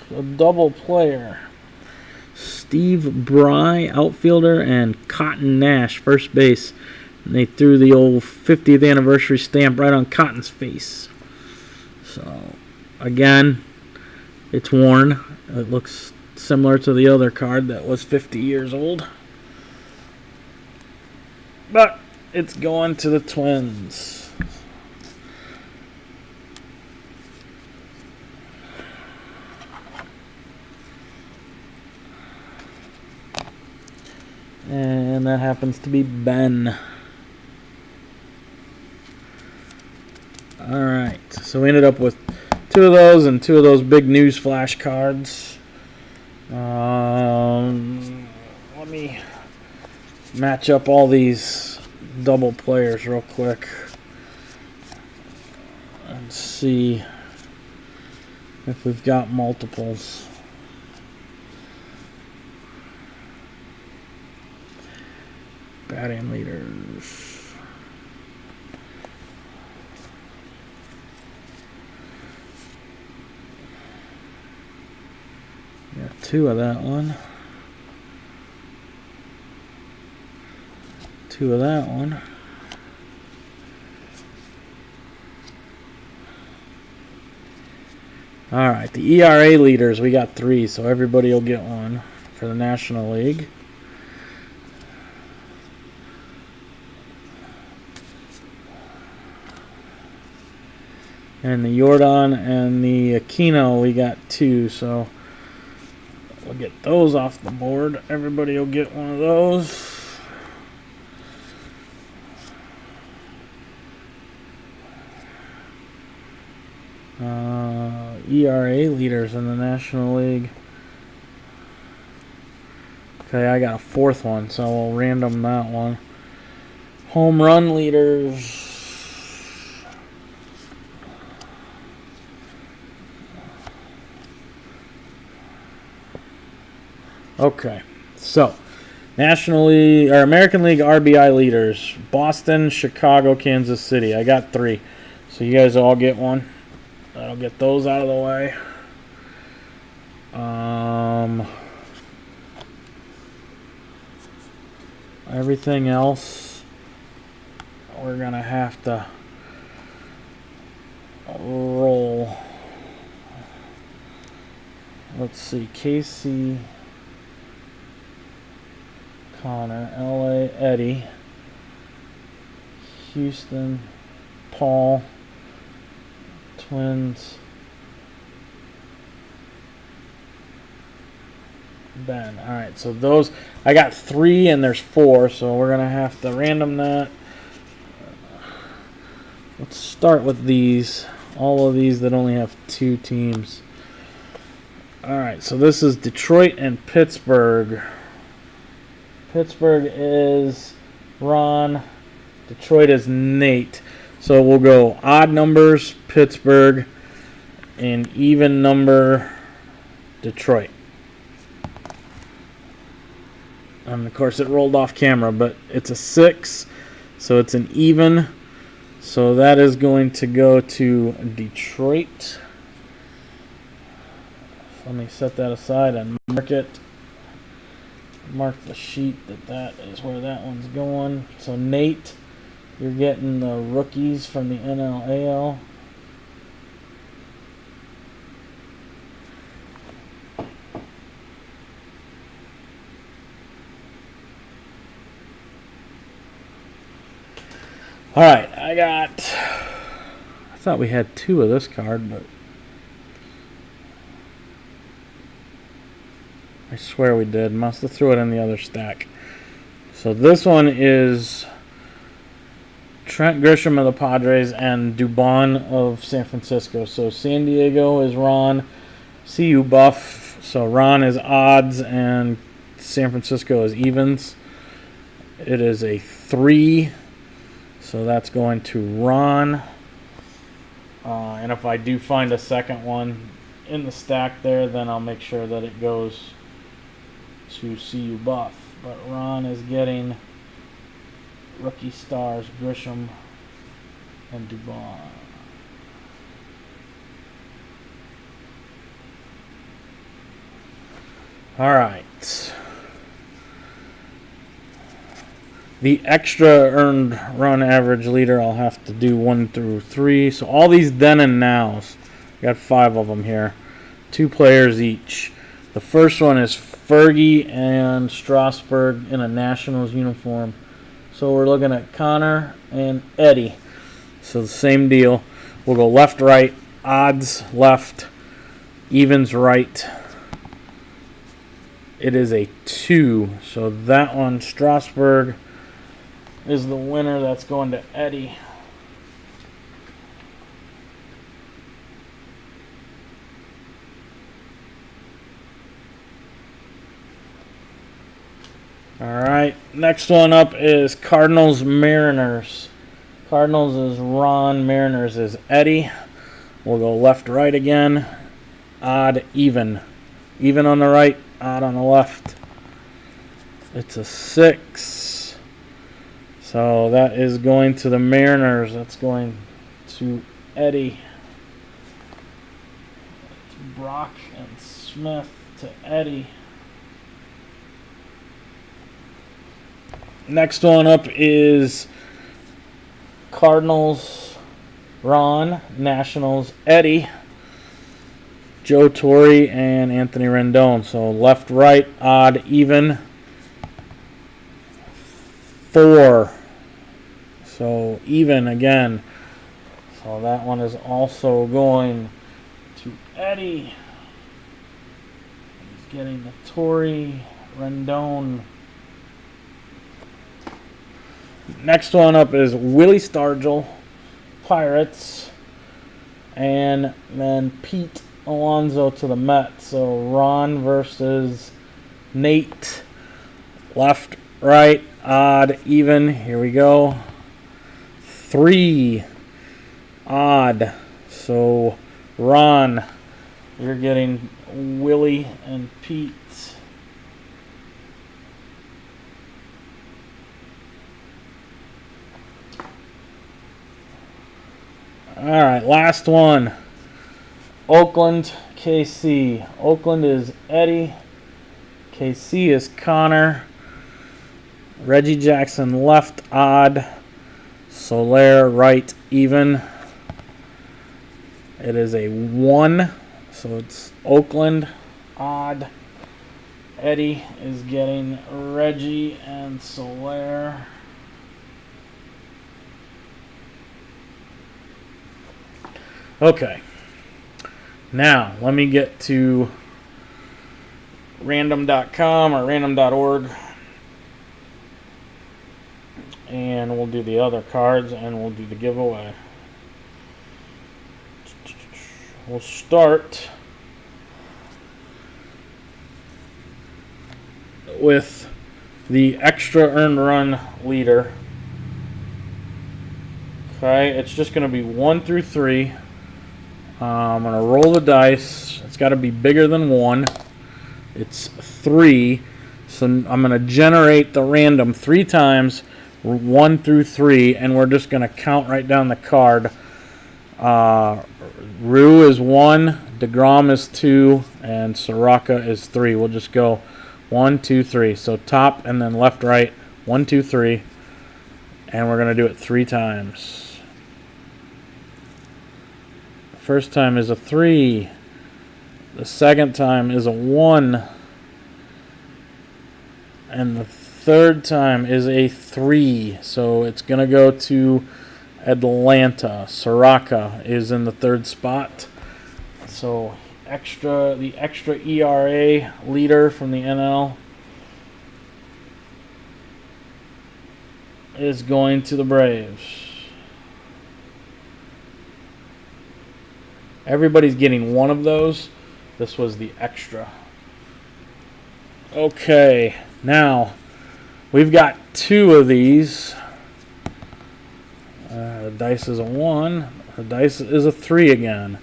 A double player. Steve Bry, outfielder, and Cotton Nash, first base. And they threw the old 50th anniversary stamp right on Cotton's face. So, again, it's worn. It looks similar to the other card that was 50 years old. But it's going to the Twins. And that happens to be Ben. Alright, so we ended up with two of those and two of those big news flash cards. Let me match up all these double players real quick and see if we've got multiples. Batting leaders. Got two of that one. Two of that one. Alright, the ERA leaders, we got three, so everybody will get one for the National League. And the Jordan and the Aquino, we got two, so we'll get those off the board. Everybody will get one of those. ERA leaders in the National League. Okay, I got a fourth one, so we'll random that one. Home run leaders. Okay, so National League or American League RBI leaders: Boston, Chicago, Kansas City. I got three, so you guys all get one. That'll get those out of the way. Everything else, we're gonna have to roll. Let's see, Casey. Connor, LA, Eddie, Houston, Paul, Twins, Ben. Alright, so those, I got three and there's four, so we're going to have to random that. Let's start with these, all of these that only have two teams. Alright, so this is Detroit and Pittsburgh. Pittsburgh is Ron. Detroit is Nate. So we'll go odd numbers, Pittsburgh, and even number, Detroit. And of course it rolled off camera, but it's a 6, so it's an even. So that is going to go to Detroit. Let me set that aside and mark it. Mark the sheet that is where that one's going. So Nate, you're getting the rookies from the NLAL. Alright, I thought we had two of this card, but I swear we did. Must have threw it in the other stack. So this one is Trent Grisham of the Padres and Dubon of San Francisco. So San Diego is Ron. CU Buff. So Ron is odds and San Francisco is evens. It is a 3. So that's going to Ron. And if I do find a second one in the stack there, then I'll make sure that it goes to CU Buff. But Ron is getting rookie stars Grisham and Dubon. All right. The extra earned run average leader, I'll have to do 1 through 3. So all these then and nows, got 5 of them here. 2 players each. The first one is Fergie and Strasburg in a Nationals uniform. So we're looking at Connor and Eddie. So the same deal. We'll go left, right, odds left, evens right. It is a 2. So that one, Strasburg, is the winner. That's going to Eddie. All right, next one up is Cardinals Mariners. Cardinals is Ron, Mariners is Eddie. We'll go left, right again. Odd, even. Even on the right, odd on the left. It's a 6. So that is going to the Mariners. That's going to Eddie. It's Brock and Smith to Eddie. Next one up is Cardinals Ron, Nationals Eddie, Joe Torre, and Anthony Rendon. So left, right, odd, even. 4. So even again. So that one is also going to Eddie. He's getting the Torre, Rendon. Next one up is Willie Stargell, Pirates, and then Pete Alonso to the Mets. So Ron versus Nate. Left, right, odd, even. Here we go. 3. Odd. So Ron, you're getting Willie and Pete. All right, last one. Oakland, KC. Oakland is Eddie. KC is Connor. Reggie Jackson left, odd. Soler right, even. It is a 1. So it's Oakland, odd. Eddie is getting Reggie and Soler. Okay, now let me get to random.com or random.org, and we'll do the other cards and we'll do the giveaway. We'll start with the extra earned run leader. Okay, it's just going to be 1 through 3. I'm going to roll the dice. It's got to be bigger than 1. It's 3. So I'm going to generate the random 3 times, 1 through 3, and we're just going to count right down the card. Rue is 1, DeGrom is 2, and Soraka is 3. We'll just go 1, 2, 3. So top and then left, right, 1, 2, 3. And we're going to do it 3 times. First time is a 3. The second time is a 1. And the third time is a 3. So it's going to go to Atlanta. Soraka is in the 3rd spot. So the extra ERA leader from the NL is going to the Braves. Everybody's getting one of those. This was the extra. Okay, now We've got 2 of these. The dice is a 1. The dice is a 3 again.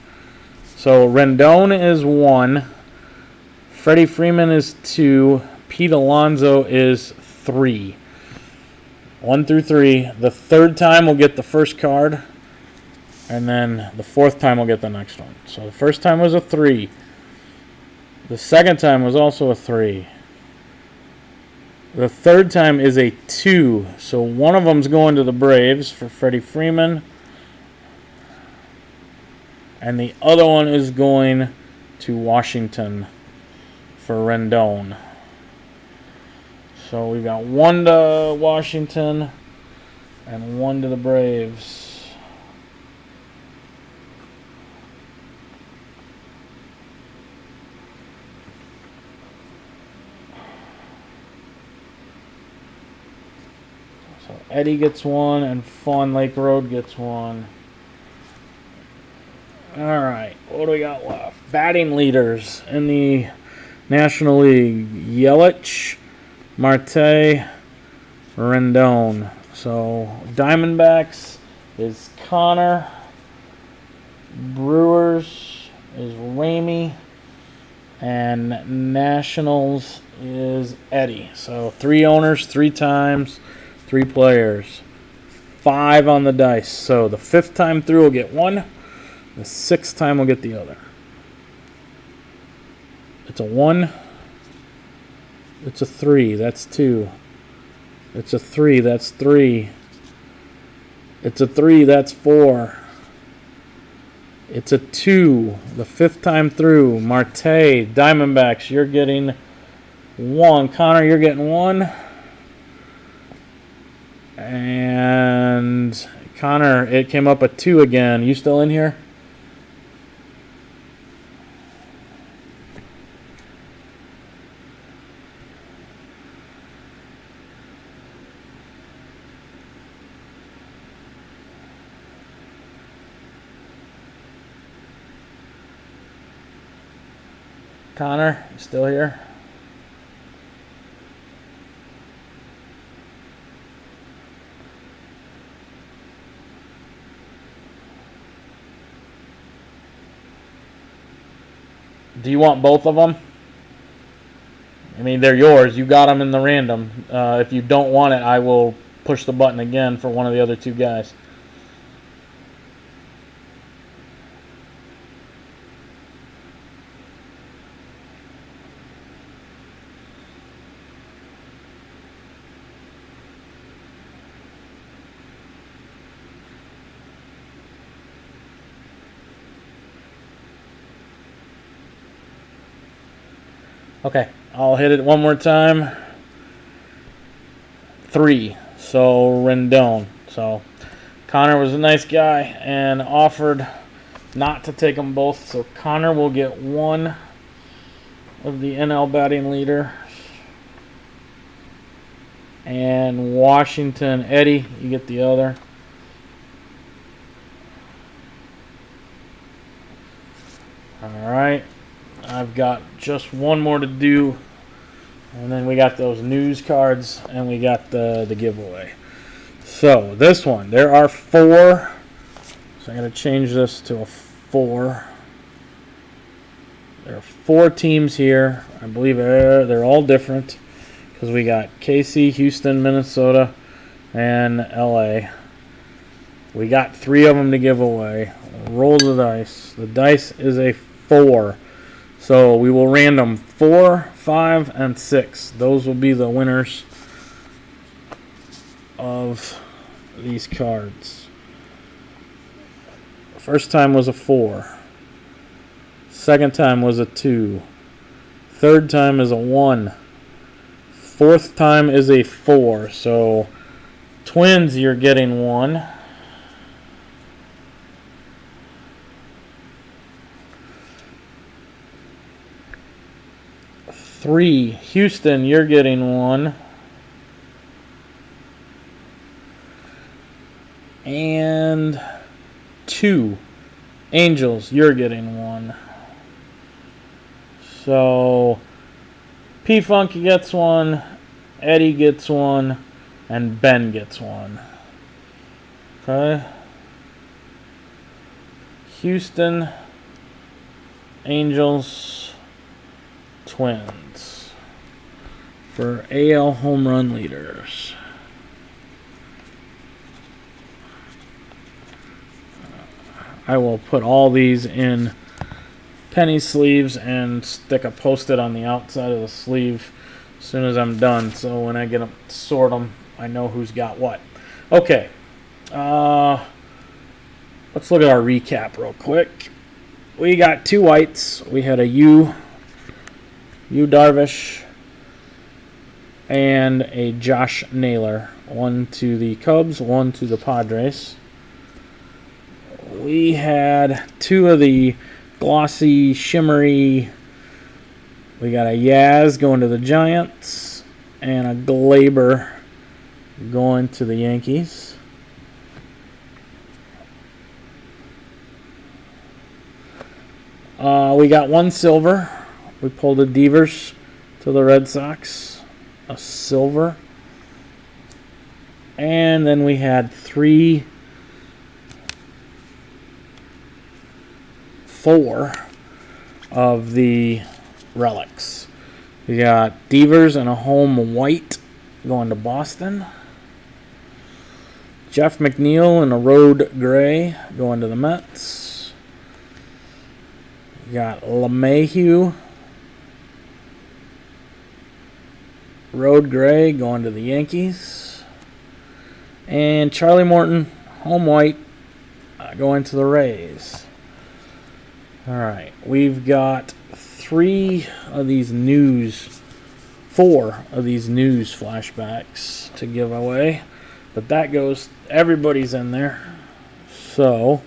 So Rendon is 1. Freddie Freeman is 2. Pete Alonso is 3. 1 through 3. The 3rd time we'll get the first card. And then the 4th time we'll get the next one. So the first time was a 3. The 2nd time was also a 3. The 3rd time is a 2. So one of them's going to the Braves for Freddie Freeman. And the other one is going to Washington for Rendon. So we've got 1 to Washington and 1 to the Braves. So Eddie gets 1 and Fawn Lake Road gets 1. Alright, what do we got left? Batting leaders in the National League. Yelich, Marte, Rendon. So Diamondbacks is Connor. Brewers is Ramey. And Nationals is Eddie. So 3 owners, 3 times, 3 players. 5 on the dice. So the 5th time through we'll get 1. The 6th time we'll get the other. It's a 1. It's a 3. That's 2. It's a 3. That's 3. It's a 3. That's 4. It's a 2. The 5th time through. Marte, Diamondbacks, you're getting 1. Connor, you're getting 1. And Connor, it came up a 2 again. You still in here? Connor, you still here? Do you want both of them? I mean, they're yours. You got them in the random. If you don't want it, I will push the button again for one of the other 2 guys. Okay, I'll hit it one more time. 3. So Rendon. So Connor was a nice guy and offered not to take them both. So Connor will get 1 of the NL batting leader. And Washington, Eddie, you get the other. All right. I've got just 1 more to do, and then we got those news cards, and we got the giveaway. So this one, there are 4. So I'm going to change this to a 4. There are 4 teams here. I believe they're all different because we got KC, Houston, Minnesota, and LA. We got 3 of them to give away. Roll the dice. The dice is a 4. So we will random 4, 5, and 6. Those will be the winners of these cards. First time was a 4. Second time was a 2. Third time is a 1. Fourth time is a 4. So Twins, you're getting 1. Three, Houston, you're getting 1. And 2, Angels, you're getting 1. So P-Funk gets 1. Eddie gets one, and Ben gets one. Okay. Houston Angels Twins for AL home run leaders. I will put all these in penny sleeves and stick a post-it on the outside of the sleeve as soon as I'm done. So when I get them, sort them, I know who's got what. Okay. Let's look at our recap real quick. We got 2 whites. We had a Yu Darvish and a Josh Naylor. One to the Cubs, one to the Padres. We had 2 of the glossy, shimmery. We got a Yaz going to the Giants and a Glaber going to the Yankees. We got 1 silver. We pulled a Devers to the Red Sox. A silver. And then we had 4 of the relics. We got Devers and a home white going to Boston. Jeff McNeil and a road gray going to the Mets. We got LeMahieu, road gray going to the Yankees. And Charlie Morton, home white, going to the Rays. Alright, we've got 4 of these news flashbacks to give away. But that goes, everybody's in there. So,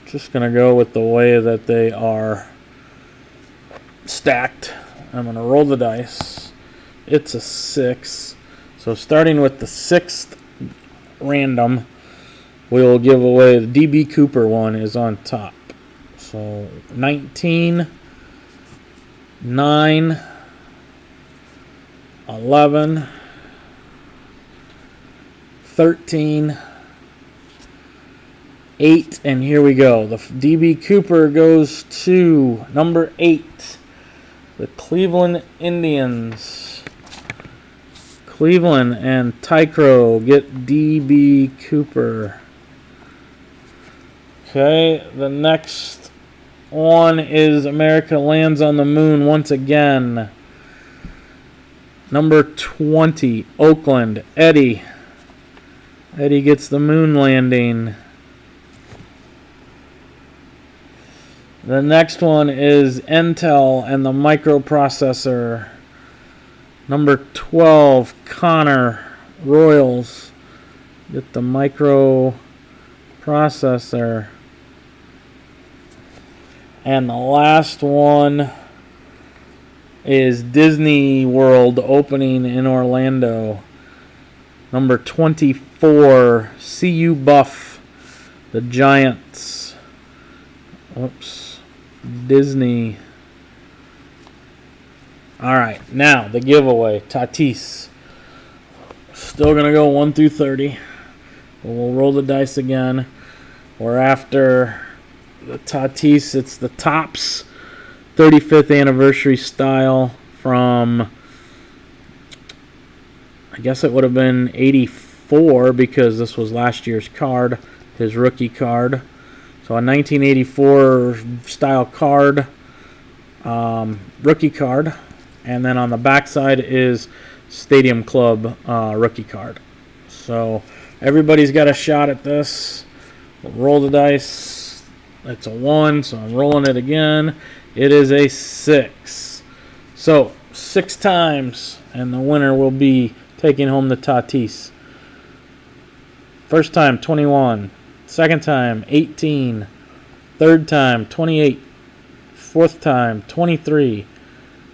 just going to go with the way that they are stacked. I'm going to roll the dice. It's a 6. So starting with the 6th random, we'll give away the DB Cooper one is on top. So 19, 9, 11, 13, 8, and here we go. The DB Cooper goes to number 8, the Cleveland Indians. Cleveland and Tycro get DB Cooper. Okay, the next one is America lands on the moon once again. Number 20, Oakland, Eddie. Eddie gets the moon landing. The next one is Intel and the microprocessor. Number 12, Connor, Royals. Get the microprocessor. And the last one is Disney World opening in Orlando. Number 24, CU Buff, the Giants. Oops, Disney. Alright, now the giveaway. Tatis. Still going to go 1 through 30. We'll roll the dice again. We're after the Tatis. It's the Topps 35th anniversary style from, I guess it would have been 84 because this was last year's card, his rookie card. So a 1984 style card, rookie card. And then on the back side is Stadium Club rookie card. So everybody's got a shot at this. We'll roll the dice. It's a 1, so I'm rolling it again. It is a 6. So 6 times, and the winner will be taking home the Tatis. First time, 21. Second time, 18. Third time, 28. Fourth time, 23.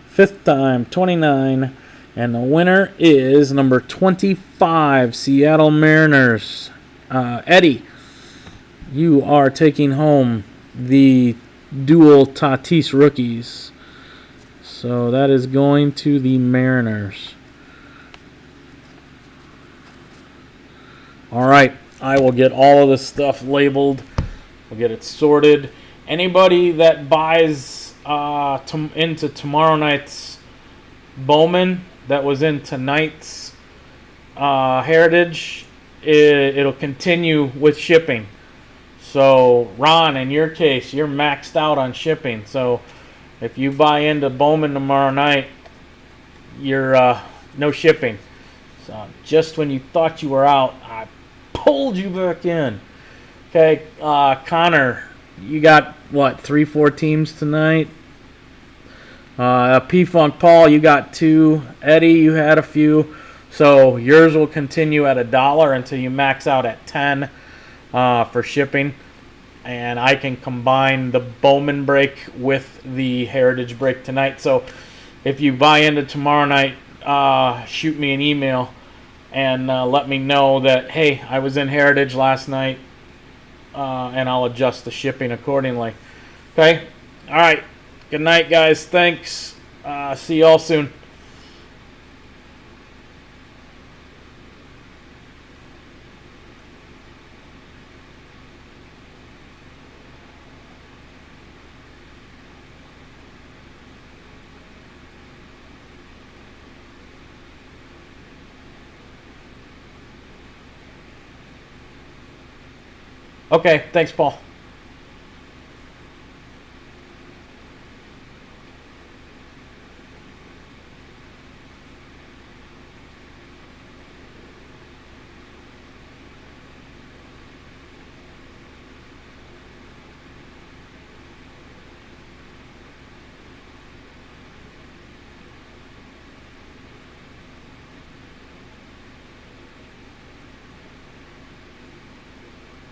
Fifth time, 29. And the winner is number 25, Seattle Mariners. Eddie, you are taking home the dual Tatis rookies. So that is going to the Mariners. All right, I will get all of this stuff labeled. We'll get it sorted. Anybody that buys into tomorrow night's Bowman that was in tonight's Heritage, it'll continue with shipping. So, Ron, in your case, you're maxed out on shipping. So, if you buy into Bowman tomorrow night, you're no shipping. So, just when you thought you were out, I pulled you back in. Okay, Connor, you got what, 3-4 teams tonight? P-Funk Paul, you got 2. Eddie, you had a few. So yours will continue at $1 until you max out at 10 for shipping. And I can combine the Bowman break with the Heritage break tonight. So if you buy into tomorrow night, shoot me an email and let me know that, hey, I was in Heritage last night, and I'll adjust the shipping accordingly. Okay? All right. Good night, guys. Thanks. See you all soon. Okay, thanks, Paul.